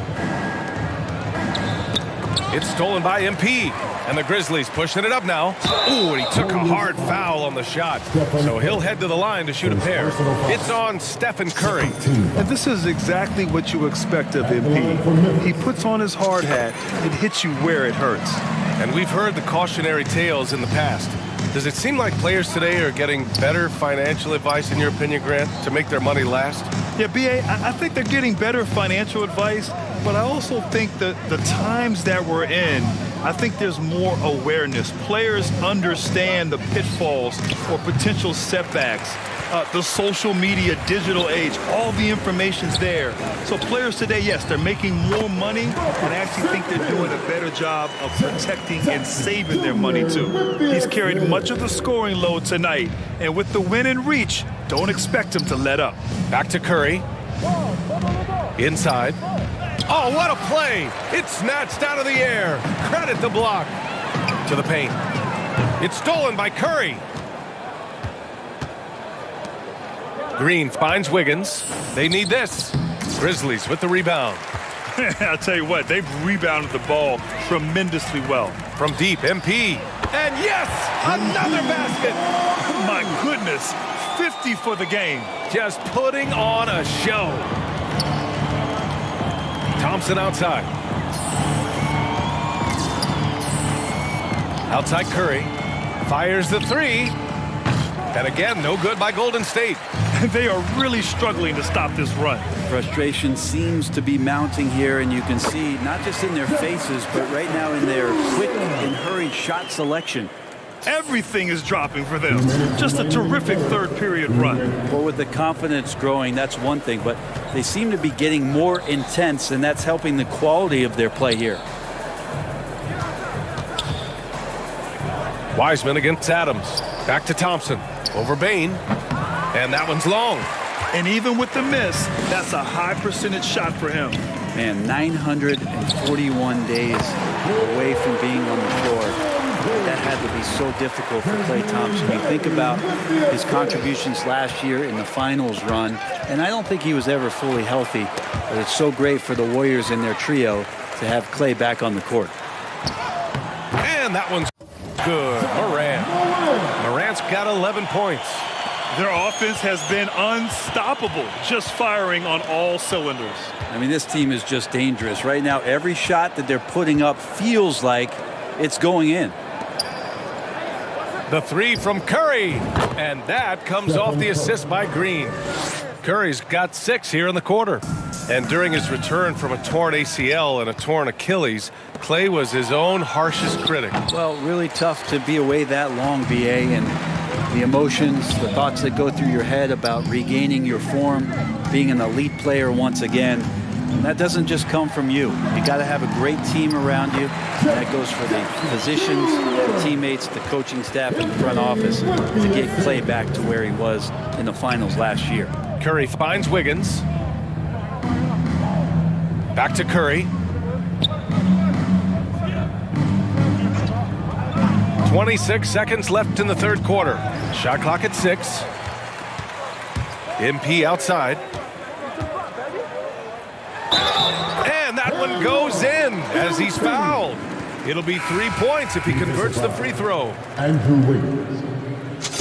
It's stolen by MP. And the Grizzlies pushing it up now. Ooh, and he took a hard foul on the shot. So he'll head to the line to shoot a pair. It's on Stephen Curry. And this is exactly what you expect of MP. He puts on his hard hat and hits you where it hurts. And we've heard the cautionary tales in the past. Does it seem like players today are getting better financial advice, in your opinion, Grant, to make their money last? Yeah, B.A., I think they're getting better financial advice, but I also think that the times that we're in, I think there's more awareness. Players understand the pitfalls or potential setbacks. The social media, digital age, all the information's there. So players today, yes, they're making more money, and I actually think they're doing a better job of protecting and saving their money too. He's carried much of the scoring load tonight, and with the win and reach, don't expect him to let up. Back to Curry. Inside. Oh, what a play! It's snatched out of the air. Credit the block. To the paint. It's stolen by Curry. Green finds Wiggins. They need this. Grizzlies with the rebound. I'll tell you what, they've rebounded the ball tremendously well. From deep, MP. And yes, another basket. My goodness, 50 for the game. Just putting on a show. Thompson outside. Outside Curry. Fires the 3. And again, no good by Golden State. They are really struggling to stop this run. Frustration seems to be mounting here, and you can see not just in their faces, but right now in their quick and hurried shot selection. Everything is dropping for them. Just a terrific third period run. Well, with the confidence growing, that's one thing, but they seem to be getting more intense, and that's helping the quality of their play here. Wiseman against Adams. Back to Thompson. Over Bain. And that one's long. And even with the miss, that's a high percentage shot for him. Man, 941 days away from being on the floor. That had to be so difficult for Klay Thompson. You think about his contributions last year in the finals run, and I don't think he was ever fully healthy, but it's so great for the Warriors and their trio to have Klay back on the court. And that one's good. Morant's got 11 points. Their offense has been unstoppable, just firing on all cylinders. I mean, this team is just dangerous. Right now, every shot that they're putting up feels like it's going in. The three from Curry, and that comes off the assist by Green. Curry's got 6 here in the quarter. And during his return from a torn ACL and a torn Achilles, Klay was his own harshest critic. Well, really tough to be away that long, BA, and the emotions, the thoughts that go through your head about regaining your form, being an elite player once again. That doesn't just come from you. You got to have a great team around you. That goes for the physicians, the teammates, the coaching staff, and the front office to get Klay back to where he was in the finals last year. Curry finds Wiggins. Back to Curry. 26 seconds left in the third quarter. Shot clock at 6. MP outside. And that one goes in as he's fouled. It'll be 3 points if he converts the free throw. Andrew Wiggins.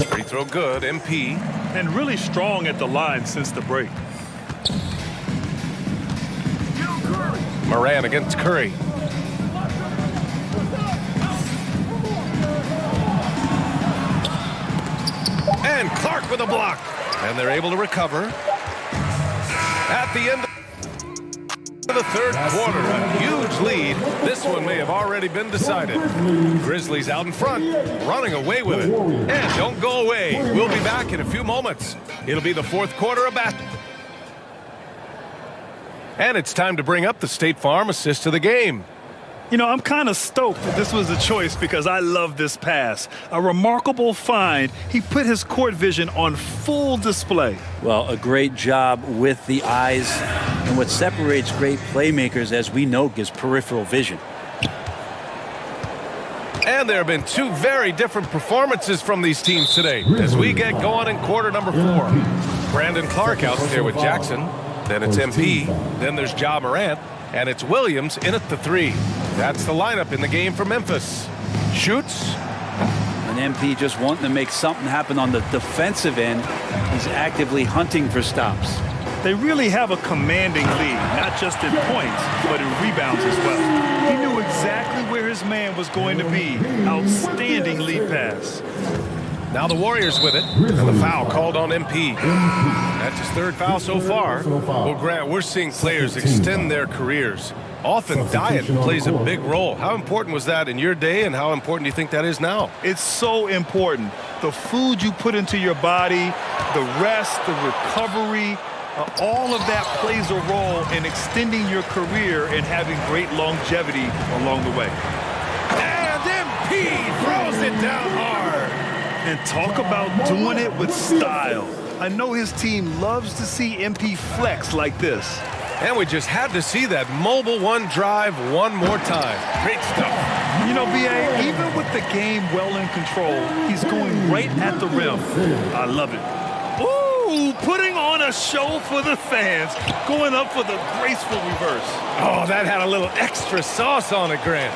Free throw good, MP. And really strong at the line since the break. Morant against Curry. And Clark with a block. And they're able to recover. At the end of the third quarter, a huge lead. This one may have already been decided. Grizzlies out in front, running away with it. And don't go away. We'll be back in a few moments. It'll be the fourth quarter of basketball. And it's time to bring up the State Farm assist to the game. You know, I'm kind of stoked that this was a choice because I love this pass. A remarkable find. He put his court vision on full display. Well, a great job with the eyes. And what separates great playmakers, as we know, is peripheral vision. And there have been 2 very different performances from these teams today as we get going in quarter number 4. Brandon Clark out there with Jackson. Then it's MP. Then there's Ja Morant. And it's Williams in at the 3. That's the lineup in the game for Memphis. Shoots. And MP just wanting to make something happen on the defensive end. He's actively hunting for stops. They really have a commanding lead, not just in points, but in rebounds as well. He knew exactly where his man was going to be. Outstanding lead pass. Now the Warriors with it, and the foul called on MP. That's his 3rd foul so far. Well, Grant, we're seeing players extend their careers. Often diet plays a big role. How important was that in your day, and how important do you think that is now? It's so important. The food you put into your body, the rest, the recovery, all of that plays a role in extending your career and having great longevity along the way. And MP throws it down hard. And talk about doing it with style. I know his team loves to see MP flex like this. And we just had to see that mobile one drive one more time. Great stuff. You know, BA, even with the game well in control, he's going right at the rim. I love it. Ooh, putting on a show for the fans, going up for the graceful reverse. Oh, that had a little extra sauce on it, Grant.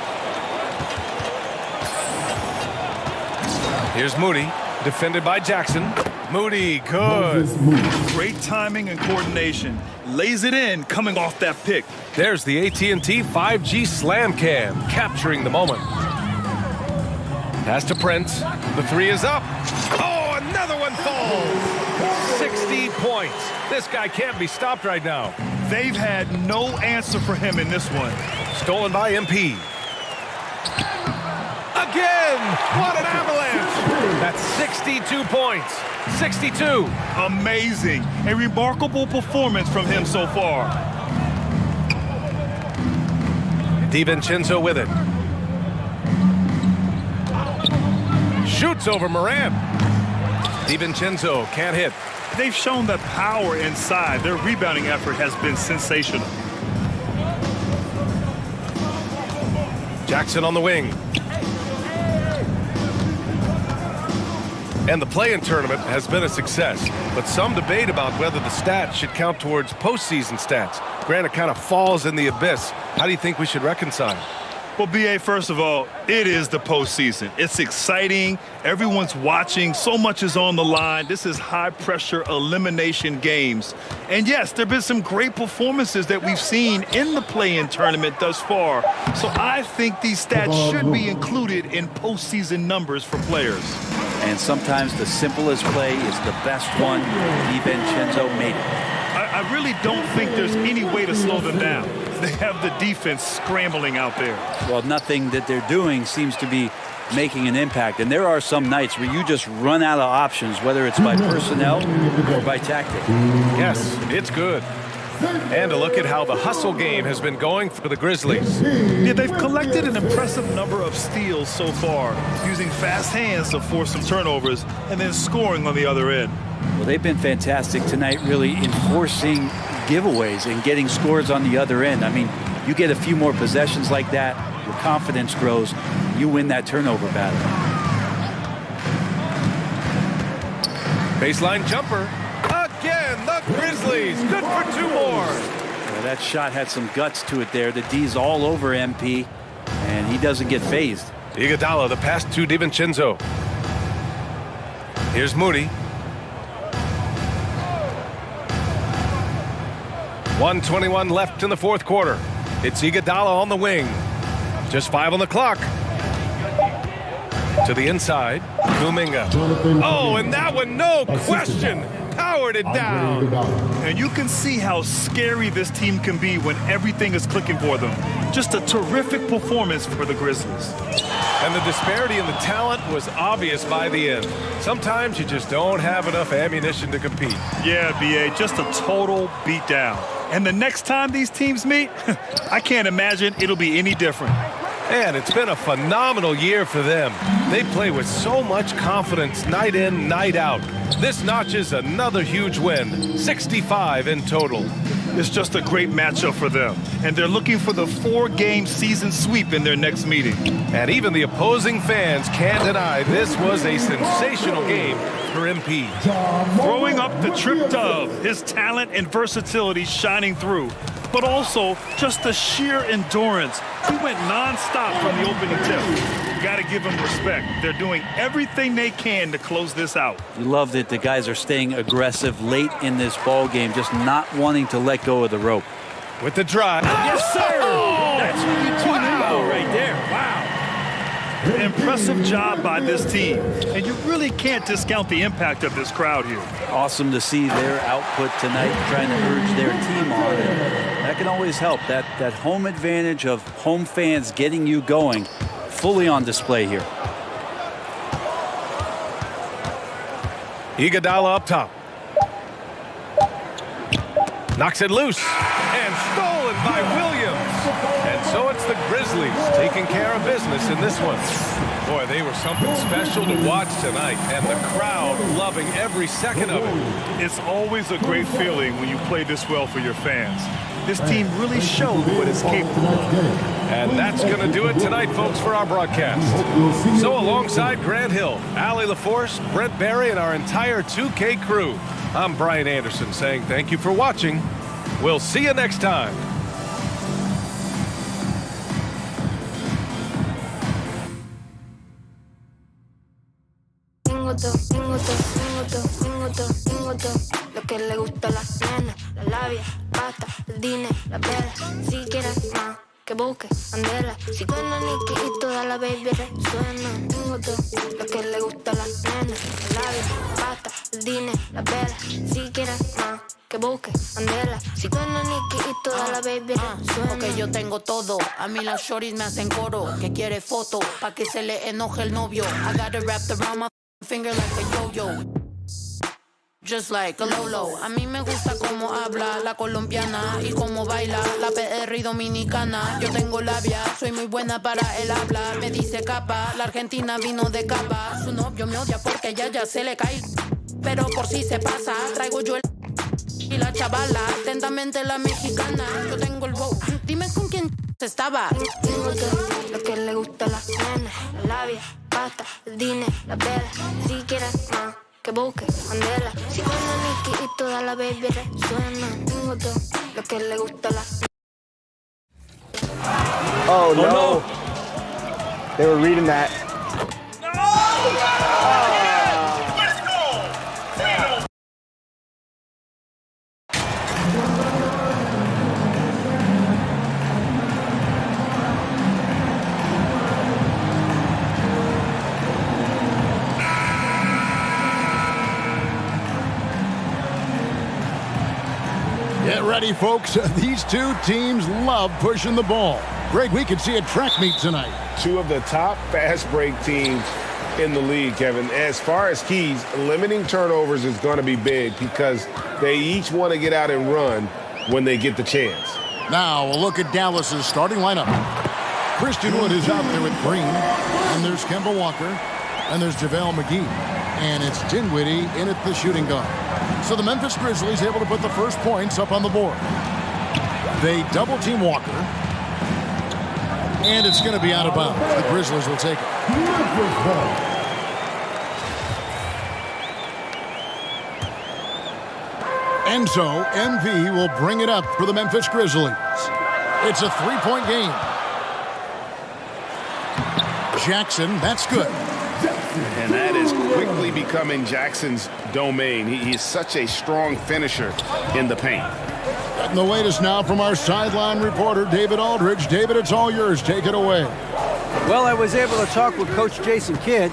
Here's Moody, defended by Jackson. Moody, good. Great timing and coordination. Lays it in, coming off that pick. There's the AT&T 5G Slam Cam, capturing the moment. Pass to Prince. The 3 is up. Oh, another one falls. 60 points. This guy can't be stopped right now. They've had no answer for him in this one. Stolen by MP. Again! What an avalanche! That's 62 points. 62. Amazing. A remarkable performance from him so far. DiVincenzo with it. Shoots over Moran. DiVincenzo can't hit. They've shown that power inside. Their rebounding effort has been sensational. Jackson on the wing. And the play-in tournament has been a success, but some debate about whether the stats should count towards postseason stats. Granted, kind of falls in the abyss. How do you think we should reconcile? Well, B.A., first of all, it is the postseason. It's exciting. Everyone's watching. So much is on the line. This is high-pressure elimination games. And, yes, there have been some great performances that we've seen in the play-in tournament thus far. So I think these stats should be included in postseason numbers for players. And sometimes the simplest play is the best one. DiVincenzo made it. I really don't think there's any way to slow them down. They have the defense scrambling out there. Well, nothing that they're doing seems to be making an impact. And there are some nights where you just run out of options, whether it's by personnel or by tactic. Yes, it's good. And a look at how the hustle game has been going for the Grizzlies. Yeah, they've collected an impressive number of steals so far, using fast hands to force some turnovers and then scoring on the other end. Well, they've been fantastic tonight, really enforcing giveaways and getting scores on the other end. I mean, you get a few more possessions like that, your confidence grows, you win that turnover battle. Baseline jumper. Again, the Grizzlies. Good for two more. Well, that shot had some guts to it there. The D's all over MP, and he doesn't get phased. Iguodala, the pass to DiVincenzo. Here's Moody. 1:21 left in the fourth quarter. It's Iguodala on the wing. Just 5 on the clock. To the inside. Kuminga. Oh, and that one, no question. Powered it down. And you can see how scary this team can be when everything is clicking for them. Just a terrific performance for the Grizzlies. And the disparity in the talent was obvious by the end. Sometimes you just don't have enough ammunition to compete. Yeah, B.A., just a total beatdown. And the next time these teams meet, I can't imagine it'll be any different. And it's been a phenomenal year for them. They play with so much confidence night in, night out. This notches another huge win, 65 in total. It's just a great matchup for them. And they're looking for the 4-game season sweep in their next meeting. And even the opposing fans can't deny this was a sensational game for MP. Throwing up the trip dub, his talent and versatility shining through. But also just the sheer endurance. He went nonstop from the opening tip. Got to give him respect. They're doing everything they can to close this out. You love that the guys are staying aggressive late in this ball game, just not wanting to let go of the rope. With the drive. Yes, sir! That's what you tune in for right there. Wow. Impressive job by this team. And you really can't discount the impact of this crowd here. Awesome to see their output tonight, trying to urge their team on. And that can always help. That home advantage of home fans getting you going, fully on display here. Iguodala up top. Knocks it loose. And stolen by Williams. And so it's the Grizzlies taking care of business in this one. Boy, they were something special to watch tonight, and the crowd loving every second of it. It's always a great feeling when you play this well for your fans. This team really showed what it's capable of. And that's going to do it tonight, folks, for our broadcast. So alongside Grant Hill, Allie LaForce, Brent Barry, and our entire 2K crew, I'm Brian Anderson saying thank you for watching. We'll see you next time. Lo que le gusta a las nenas, la labia, pasta, el dinero, la vela. Si quieres más, que busque andela. Si suena Nicky y toda la baby resuena. Tengo todo lo que le gusta a las nenas, la labia, pasta. el dinero, la vela. Si quieres más, que busque Andela. Si suena Nicky y toda la baby resuena. Porque yo tengo todo, a mí las shorties me hacen coro. Que quiere foto, pa' que se le enoje el novio. I got it wrapped around my finger like a yo-yo. Just like a Lolo. A mí me gusta cómo habla la colombiana y cómo baila la PR y dominicana. Yo tengo labia, soy muy buena para el habla. Me dice capa, la argentina vino de capa. Su novio me odia porque ya se le cae. Pero por si se pasa, traigo yo el y la chavala, atentamente la mexicana. Yo tengo el bow, dime con quién estaba. Tengo todo lo que le gusta a la nena. La labia, pasta, el dinero, la vela. Si quieres más, que busque Andela. Si suena Nicky y toda la baby resuena. Tengo todo lo que le gusta a la Oh no. They were reading that. Get ready, folks. These two teams love pushing the ball. Greg, we could see a track meet tonight. Two of the top fast break teams in the league, Kevin. As far as keys, limiting turnovers is going to be big because they each want to get out and run when they get the chance. Now, we'll look at Dallas's starting lineup. Christian Wood is out there with Green. And there's Kemba Walker. And there's JaVale McGee. And it's Dinwiddie in at the shooting guard. So the Memphis Grizzlies able to put the first points up on the board. They double-team Walker. And it's going to be out of bounds. The Grizzlies will take it. And so MV will bring it up for the Memphis Grizzlies. It's a three-point game. Jackson, that's good. And that is quickly becoming Jackson's domain. He's such a strong finisher in the paint. And the latest now from our sideline reporter, David Aldridge. David, it's all yours. Take it away. Well, I was able to talk with Coach Jason Kidd.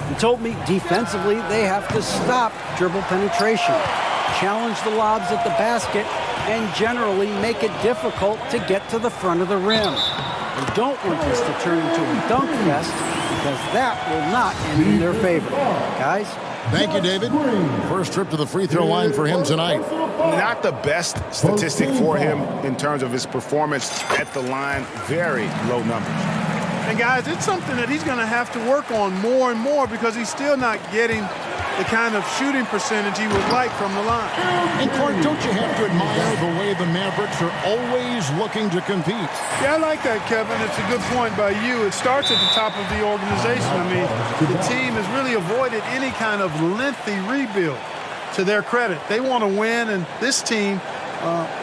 He told me defensively they have to stop dribble penetration, challenge the lobs at the basket, and generally make it difficult to get to the front of the rim. They don't want this to turn into a dunk fest because that will not end in their favor. Guys? Thank you, David. First trip to the free throw line for him tonight. Not the best statistic for him in terms of his performance at the line. Very low numbers. And guys, it's something that he's going to have to work on more and more because he's still not getting the kind of shooting percentage he would like from the line. And Clark, don't you have to admire the way the Mavericks are always looking to compete? Yeah, I like that, Kevin. It's a good point by you. It starts at the top of the organization. I mean, the team has really avoided any kind of lengthy rebuild. To their credit, they want to win, and this team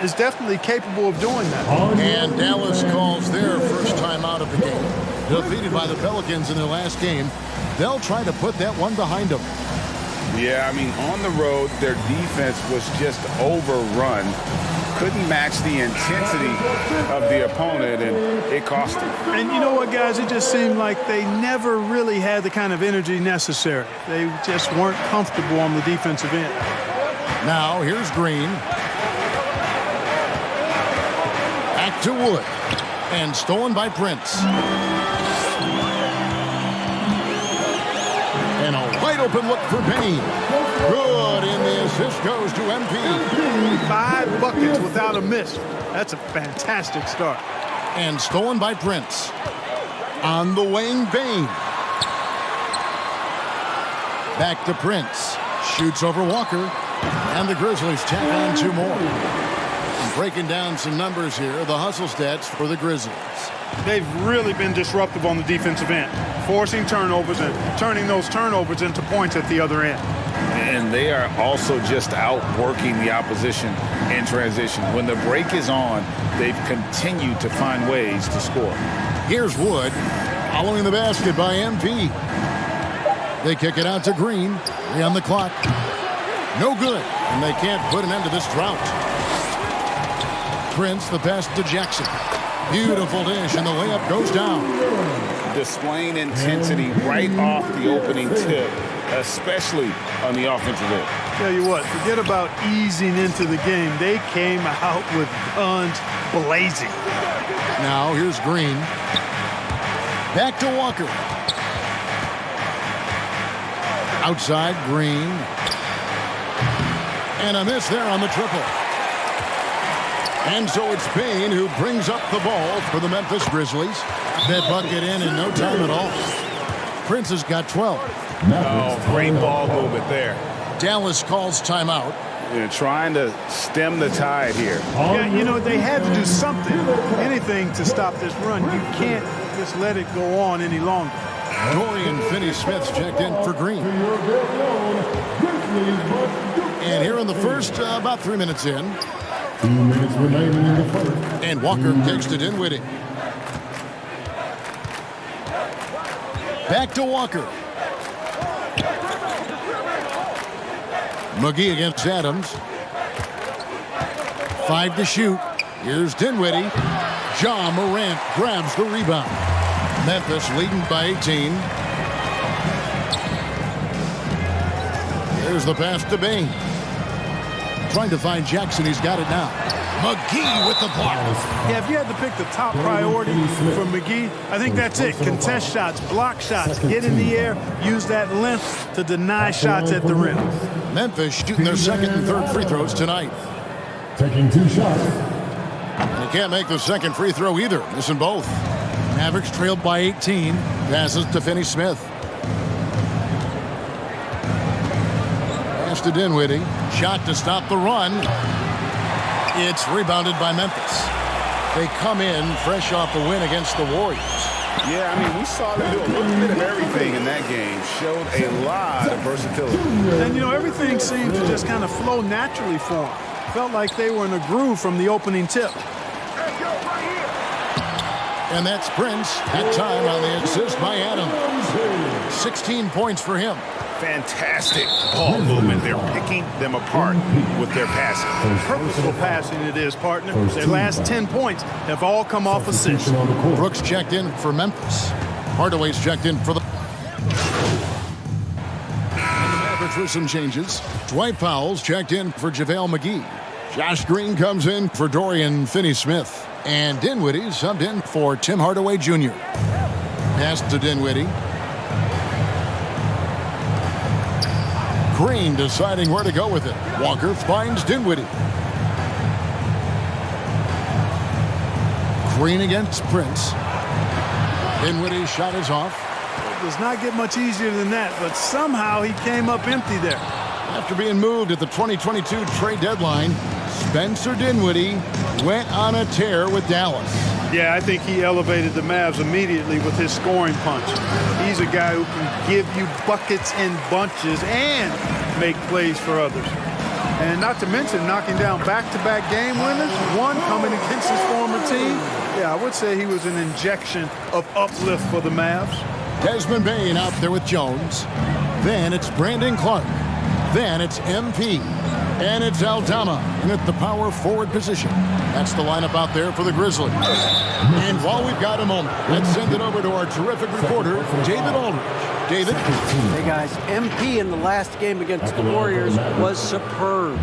is definitely capable of doing that. And Dallas calls their first time out of the game. Defeated by the Pelicans in their last game, they'll try to put that one behind them. Yeah, I mean, on the road, their defense was just overrun. Couldn't match the intensity of the opponent, and it cost them. And you know what, guys? It just seemed like they never really had the kind of energy necessary. They just weren't comfortable on the defensive end. Now, here's Green. Back to Wood. And stolen by Prince. And a wide open look for Payne. Good, and the assist goes to MP. 5 buckets without a miss. That's a fantastic start. And stolen by Prince. On the wing, Bane. Back to Prince. Shoots over Walker. And the Grizzlies tack on 2 more. And breaking down some numbers here, the hustle stats for the Grizzlies. They've really been disruptive on the defensive end, forcing turnovers and turning those turnovers into points at the other end. And they are also just outworking the opposition in transition. When the break is on, they've continued to find ways to score. Here's Wood, following the basket by MP. They kick it out to Green. 3 on the clock. No good, and they can't put an end to this drought. Prince, the pass to Jackson. Beautiful dish, and the layup goes down. Displaying intensity right off the opening tip. especially on the offensive end. Tell you what, forget about easing into the game. They came out with guns blazing. Now here's Green. Back to Walker. Outside, Green. And a miss there on the triple. And so it's Payne who brings up the ball for the Memphis Grizzlies. That bucket in no time at all. Prince has got 12. Oh, great ball movement there. Dallas calls timeout. Trying to stem the tide here. Yeah, you know, they had to do something, anything to stop this run. You can't just let it go on any longer. Dorian Finney-Smith's checked in for Green. And here in the first, about 3 minutes in. 2 minutes remaining in the first. And Walker takes to Dinwiddie. Back to Walker. McGee against Adams. 5 to shoot. Here's Dinwiddie. Ja Morant grabs the rebound. Memphis leading by 18. Here's the pass to Bain. Trying to find Jackson. He's got it now. McGee with the block. Yeah, if you had to pick the top priority for McGee, I think that's it. Contest shots, block shots, get in the air, use that length to deny shots at the rim. Memphis shooting their second and third free throws tonight. Taking 2 shots. And he can't make the second free throw either. Missing both. Mavericks trailed by 18. Passes to Finney-Smith. Pass to Dinwiddie. Shot to stop the run. It's rebounded by Memphis. They come in fresh off the win against the Warriors. Yeah, I mean, we saw them do a little bit of everything in that game. Showed a lot of versatility. And, you know, everything seemed to just kind of flow naturally for them. Felt like they were in a groove from the opening tip. And that's Prince. That time on the assist by Adams. 16 points for him. Fantastic ball movement. They're picking them apart with their passing. Purposeful passing it is, partner. Their last 10 points have all come off assists. Brooks checked in for Memphis. Hardaway's checked in for the... And the Mavericks with some changes. Dwight Powell's checked in for JaVale McGee. Josh Green comes in for Dorian Finney-Smith. And Dinwiddie subbed in for Tim Hardaway Jr. Pass to Dinwiddie. Green deciding where to go with it. Walker finds Dinwiddie. Green against Prince. Dinwiddie's shot is off. It does not get much easier than that, but somehow he came up empty there. After being moved at the 2022 trade deadline, Spencer Dinwiddie went on a tear with Dallas. Yeah, I think he elevated the Mavs immediately with his scoring punch. He's a guy who can give you buckets in bunches and make plays for others. And not to mention knocking down back-to-back game winners, one coming against his former team. Yeah, I would say he was an injection of uplift for the Mavs. Desmond Bain out there with Jones. Then it's Brandon Clark. Then it's MP. And it's Aldama in at the power forward position. That's the lineup out there for the Grizzlies. And while we've got a moment, let's send it over to our terrific reporter, David Aldridge. David? Hey, guys. MP in the last game against the Warriors was superb.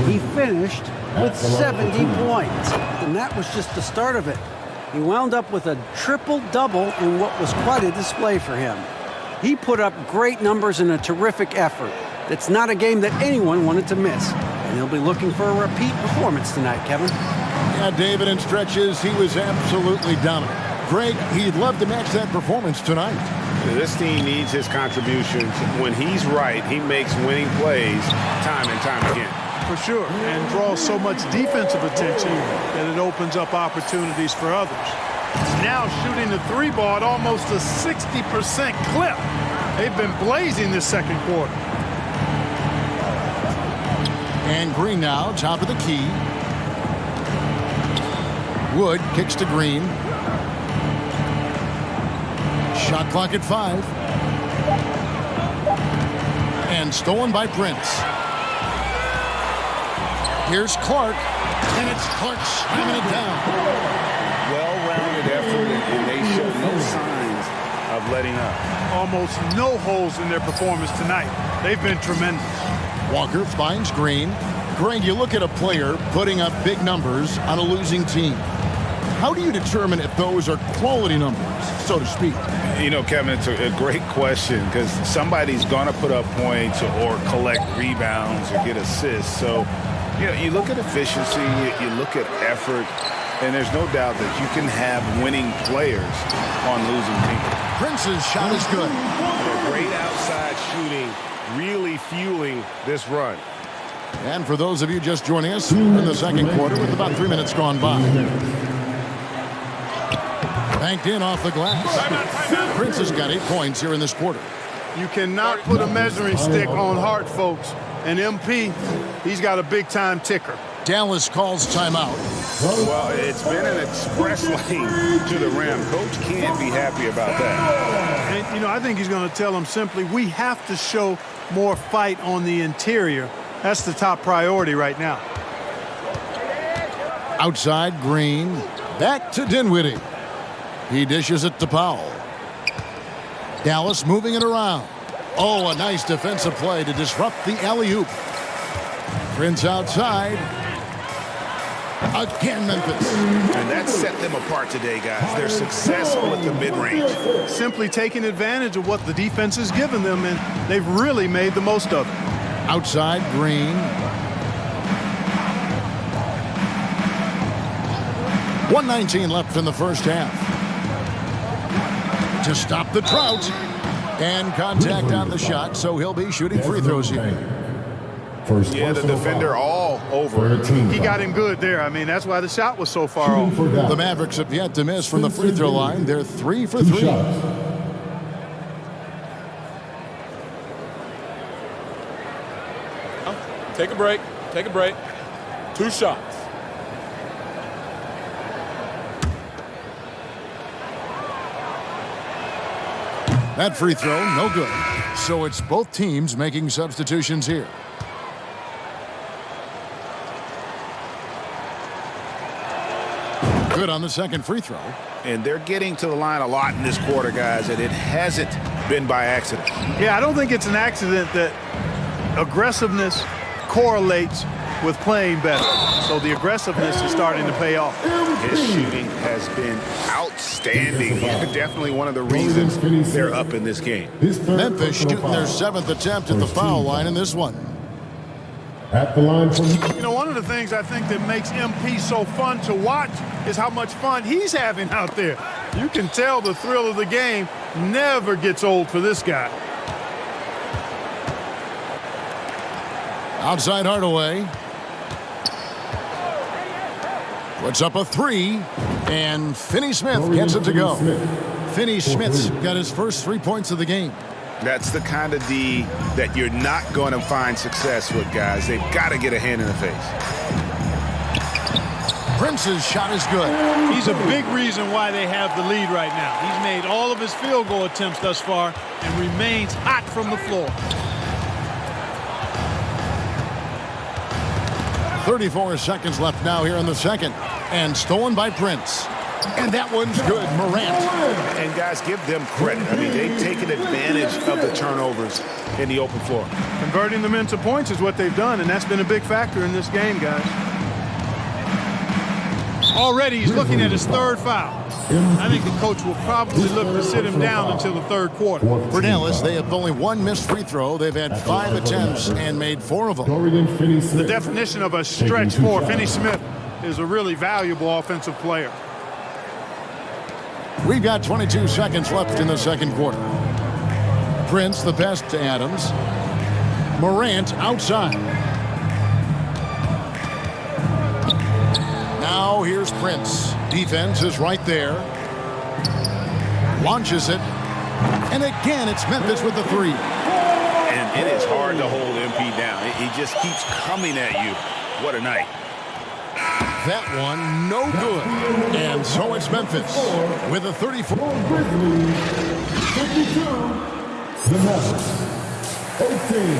He finished with 70 points. And that was just the start of it. He wound up with a triple-double in what was quite a display for him. He put up great numbers in a terrific effort. It's not a game that anyone wanted to miss. And he'll be looking for a repeat performance tonight, Kevin. Yeah, David, in stretches, he was absolutely dominant. Greg, he'd love to match that performance tonight. This team needs his contributions. When he's right, he makes winning plays time and time again. For sure, and draws so much defensive attention that it opens up opportunities for others. Now shooting the three ball at almost a 60% clip. They've been blazing this second quarter. And Green now, top of the key. Wood kicks to Green. Shot clock at 5. And stolen by Prince. Here's Clark. And it's Clark slamming it down. Well-rounded effort, and they show no signs of letting letting up. Almost no holes in their performance tonight. They've been tremendous. Walker finds Green. Greg, you look at a player putting up big numbers on a losing team. How do you determine if those are quality numbers, so to speak? You know, Kevin, it's a great question because somebody's going to put up points or collect rebounds or get assists. So, you know, you look at efficiency, you look at effort, and there's no doubt that you can have winning players on losing teams. Prince's shot is good. Great outside shooting, really fueling this run. And for those of you just joining us in the second quarter with about 3 minutes gone by. Banked in off the glass. Prince has got 8 points here in this quarter. You cannot put a measuring stick on Hart, folks. And MP, he's got a big-time ticker. Dallas calls timeout. Well, it's been an express lane to the rim. Coach can't be happy about that. And, you know, I think he's going to tell them simply, we have to show more fight on the interior. That's the top priority right now. Outside, Green. Back to Dinwiddie. He dishes it to Powell. Dallas moving it around. Oh, a nice defensive play to disrupt the alley-oop. Prince outside. Again, Memphis. And that set them apart today, guys. Their success with the mid-range. Simply taking advantage of what the defense has given them, and they've really made the most of it. Outside, Green. 1:19 left in the first half. To stop the drought. And contact on the shot, so he'll be shooting free throws here. Yeah, the defender all over. He got him good there. I mean, that's why the shot was so far off. The Mavericks have yet to miss from the free throw line. They're 3 for 3. Take a break. Take a break. 2 shots. That free throw, no good. So it's both teams making substitutions here. Good on the second free throw. And they're getting to the line a lot in this quarter, guys, and it hasn't been by accident. Yeah, I don't think it's an accident that aggressiveness correlates with playing better. So the aggressiveness is starting to pay off. His shooting has been outstanding. Definitely one of the reasons they're up in this game. Memphis shooting their 7th attempt at the foul line in this one. At the line from... You know, one of the things I think that makes MP so fun to watch is how much fun he's having out there. You can tell the thrill of the game never gets old for this guy. Outside Hardaway. Puts up a 3, and Finney-Smith gets it to go. Finney-Smith's got his first 3 points of the game. That's the kind of D that you're not going to find success with, guys. They've got to get a hand in the face. Prince's shot is good. He's a big reason why they have the lead right now. He's made all of his field goal attempts thus far and remains hot from the floor. 34 seconds left now here in the second. And stolen by Prince. And that one's good. Morant. And guys, give them credit. I mean, they've taken advantage of the turnovers in the open floor. Converting them into points is what they've done, and that's been a big factor in this game, guys. Already he's looking at his 3rd foul. I think the coach will probably look to sit him down until the 3rd quarter. For Dallas, they have only 1 missed free throw. They've had 5 attempts and made 4 of them. The definition of a stretch 4. Finney-Smith is a really valuable offensive player. We've got 22 seconds left in the second quarter. Prince the pass to Adams. Morant outside. Now here's Prince. Defense is right there. Launches it. And again, it's Memphis with the 3. And it is hard to hold MP down. He just keeps coming at you. What a night. That one, no good. And so it's Memphis with a 34. 52. The Mavericks. 18.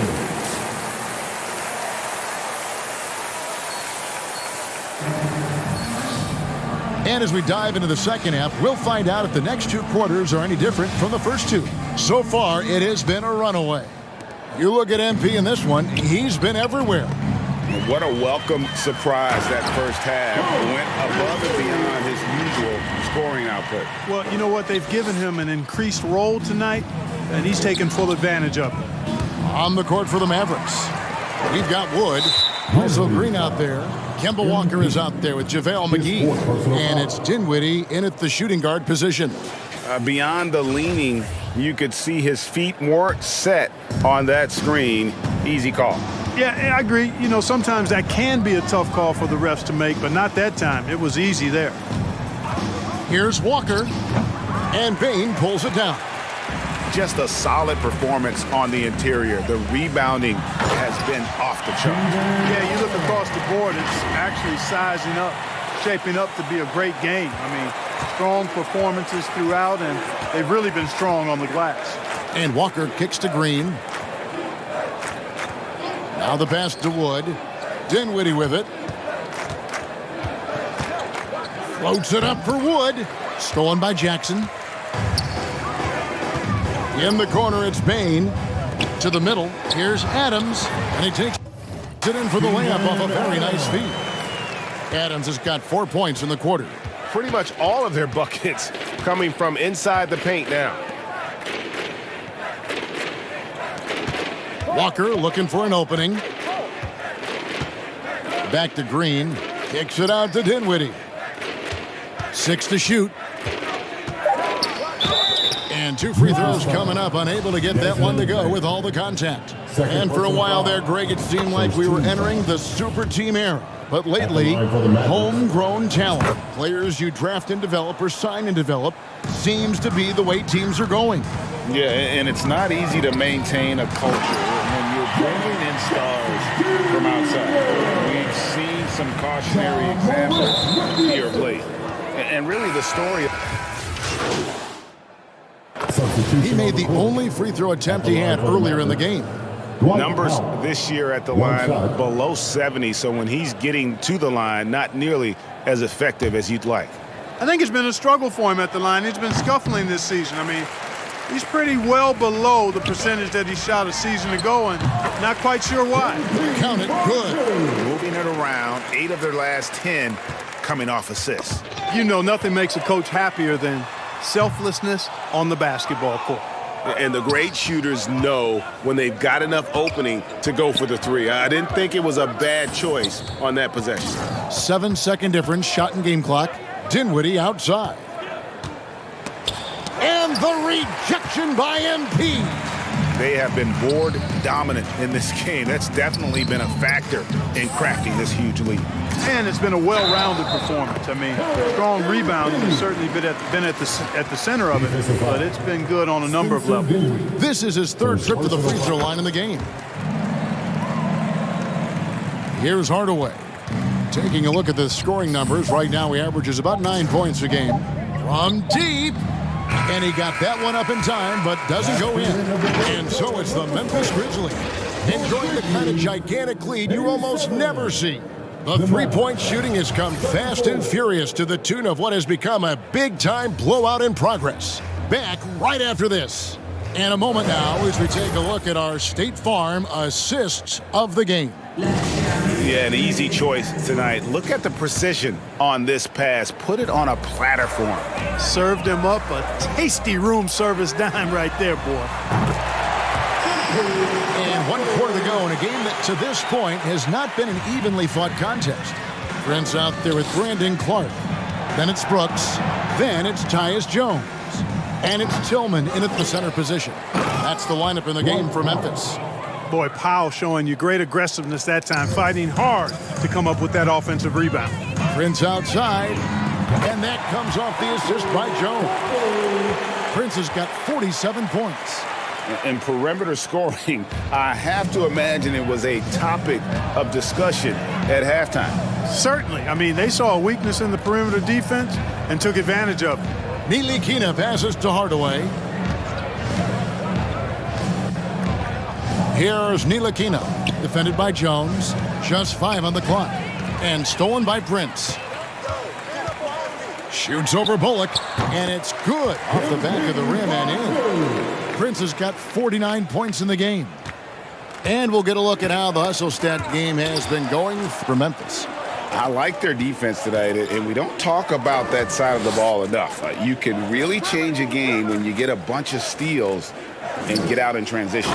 And as we dive into the second half, we'll find out if the next two quarters are any different from the first two. So far, it has been a runaway. You look at MP in this one, he's been everywhere. What a welcome surprise that first half. Went above and beyond his usual scoring output. Well, you know what? They've given him an increased role tonight, and he's taken full advantage of it. On the court for the Mavericks, we've got Wood. Also Green out there. Kemba Walker is out there with JaVale McGee. And it's Dinwiddie in at the shooting guard position. Beyond the leaning, you could see his feet more set on that screen. Easy call. Yeah, I agree. You know, sometimes that can be a tough call for the refs to make, but not that time. It was easy there. Here's Walker, and Bane pulls it down. Just a solid performance on the interior. The rebounding has been off the charts. Yeah, you look across the board, it's actually sizing up, shaping up to be a great game. I mean, strong performances throughout, and they've really been strong on the glass. And Walker kicks to Green. Now the pass to Wood. Dinwiddie with it. Floats it up for Wood. Stolen by Jackson. In the corner, it's Bane. To the middle, here's Adams. And he takes it in for the layup off a very nice feed. Adams has got 4 points in the quarter. Pretty much all of their buckets coming from inside the paint now. Walker looking for an opening. Back to Green. Kicks it out to Dinwiddie. 6 to shoot. And 2 free throws coming up. Unable to get that one to go with all the contact. And for a while there, Greg, it seemed like we were entering the super team era. But lately, homegrown talent, players you draft and develop or sign and develop, seems to be the way teams are going. Yeah, and it's not easy to maintain a culture when you're bringing in stars from outside. We've seen some cautionary examples here of late. And really the story. He made the only free throw attempt he had earlier in the game. Numbers this year at the line below 70, so when he's getting to the line, not nearly as effective as you'd like. I think it's been a struggle for him at the line. He's been scuffling this season. I mean, he's pretty well below the percentage that he shot a season ago, and not quite sure why. Count it, good. Moving it around, 8 of their last 10 coming off assists. You know, nothing makes a coach happier than selflessness on the basketball court. And the great shooters know when they've got enough opening to go for the three. I didn't think it was a bad choice on that possession. 7-second difference, shot and game clock. Dinwiddie outside. And the rejection by MP. They have been board dominant in this game. That's definitely been a factor in crafting this huge lead. And it's been a well-rounded performance. I mean, strong rebounding has certainly been at the center of it, but it's been good on a number of levels. This is his third trip to the free throw line in the game. Here's Hardaway. Taking a look at the scoring numbers, right now he averages about 9 points a game. From deep. And he got that one up in time, but doesn't go in. And so it's the Memphis Grizzlies enjoying the kind of gigantic lead you almost never see. The three-point shooting has come fast and furious to the tune of what has become a big-time blowout in progress. Back right after this. And a moment now as we take a look at our State Farm assists of the game. Yeah, an easy choice tonight. Look at the precision on this pass. Put it on a platter for him. Served him up a tasty room service dime right there, boy. And 1 quarter to go in a game that to this point has not been an evenly fought contest. Prince out there with Brandon Clark. Then it's Brooks. Then it's Tyus Jones. And it's Tillman in at the center position. That's the lineup in the game for Memphis. Boy, Powell showing you great aggressiveness that time, fighting hard to come up with that offensive rebound. Prince outside, and that comes off the assist by Jones. Prince has got 47 points. In perimeter scoring, I have to imagine it was a topic of discussion at halftime. Certainly. I mean, they saw a weakness in the perimeter defense and took advantage of it. Ntilikina passes to Hardaway. Here's Ntilikina, defended by Jones. Just 5 on the clock. And stolen by Prince. Shoots over Bullock, and it's good off the back of the rim and in. Prince has got 49 points in the game. And we'll get a look at how the hustle stat game has been going for Memphis. I like their defense tonight, and we don't talk about that side of the ball enough. You can really change a game when you get a bunch of steals and get out in transition.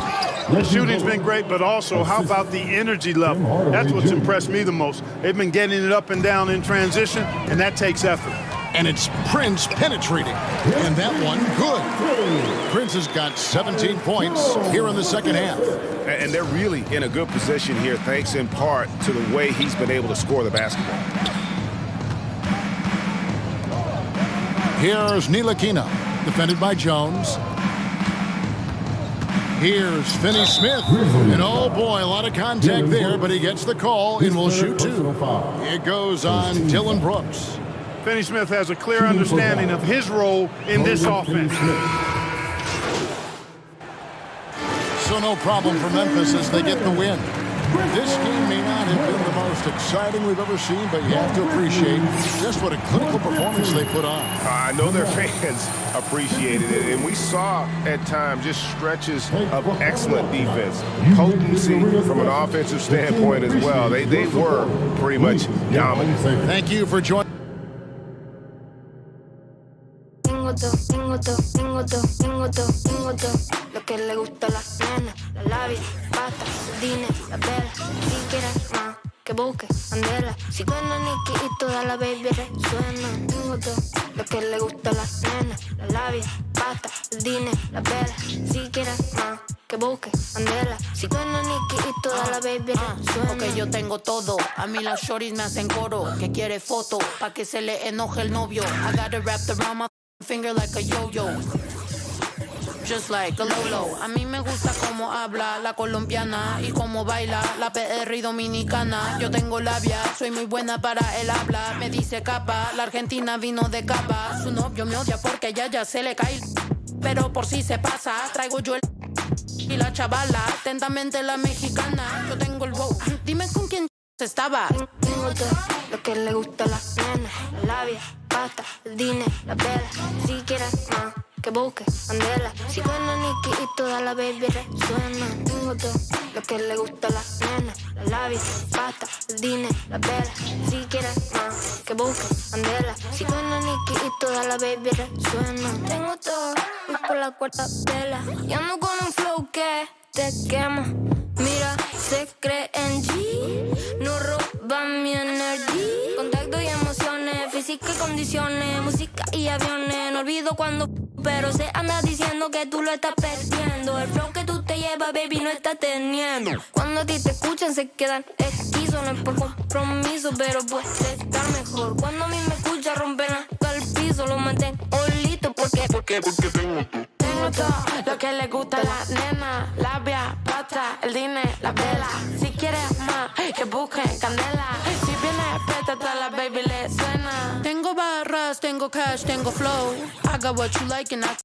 The shooting's been great, but also how about the energy level? That's what's impressed me the most. They've been getting it up and down in transition, and that takes effort. And it's Prince penetrating. And that one, good. Prince has got 17 points here in the second half. And they're really in a good position here, thanks in part to the way he's been able to score the basketball. Here's Ntilikina, defended by Jones. Here's Finney-Smith. And oh boy, a lot of contact there, but he gets the call and will shoot two. It goes on Dillon Brooks. Finney-Smith has a clear understanding of his role in this offense. So no problem for Memphis as they get the win. This game may not have been the most exciting we've ever seen, but you have to appreciate just what a clinical performance they put on. I know their fans appreciated it, and we saw at times just stretches of excellent defense. Potency from an offensive standpoint as well. They were pretty much dominant. Thank you for joining. Tengo todo. Lo que le gusta a las nenas, la labia, pata, dine, la vela. Si quieres más, que busque, andela. Si suena Nicky y toda la baby resuena. Tengo todo. Lo que le gusta a las nenas, la labia, pata, dine, la vela. Si quieres más, que busque, andela. Si suena Nicky y toda la baby resuena. Ok, yo tengo todo. A mí las shorties me hacen coro. Que quiere foto, pa' que se le enoje el novio. I got it wrapped around my finger like a yo-yo. Just like a Lolo. A mí me gusta cómo habla la colombiana y cómo baila la PR y dominicana. Yo tengo labia, soy muy buena para el habla. Me dice capa, la argentina vino de capa. Su novio me odia porque ya se le cae. Pero por si se pasa, traigo yo el y la chavala, atentamente la mexicana. Yo tengo el wow. Dime con quién estaba. Tengo todo lo que le gusta a las nenas, la labia, pata, el dine, la vela. Si quieres más, que busque, andela. Si suena Nicky y toda la baby resuena. Tengo todo lo que le gusta a las nenas, la labia, pata, el dine, la vela. Si quieres más, que busque, andela. Si suena Nicky y toda la baby resuena. Tengo todo, voy por la cuarta vela. Y ando con un flow que te quema. Mira, se cree en G, no roban mi energía. Contacto y emociones, física y condiciones, música y aviones. No olvido cuando, pero se anda diciendo que tú lo estás perdiendo. El flow que tú te llevas, baby, no estás teniendo. Cuando a ti te escuchan se quedan esquizos. No es por compromiso, pero puede estar mejor. Cuando a mí me escuchan rompen hasta el piso. Lo mantengo listo porque Tengo todo lo que le gusta a la nena, labia, pata, el dine, la vela. Si quieres más, que busquen candela. Si viene preta, la baby le suena. Tengo barras, tengo cash, tengo flow. I got what you like and I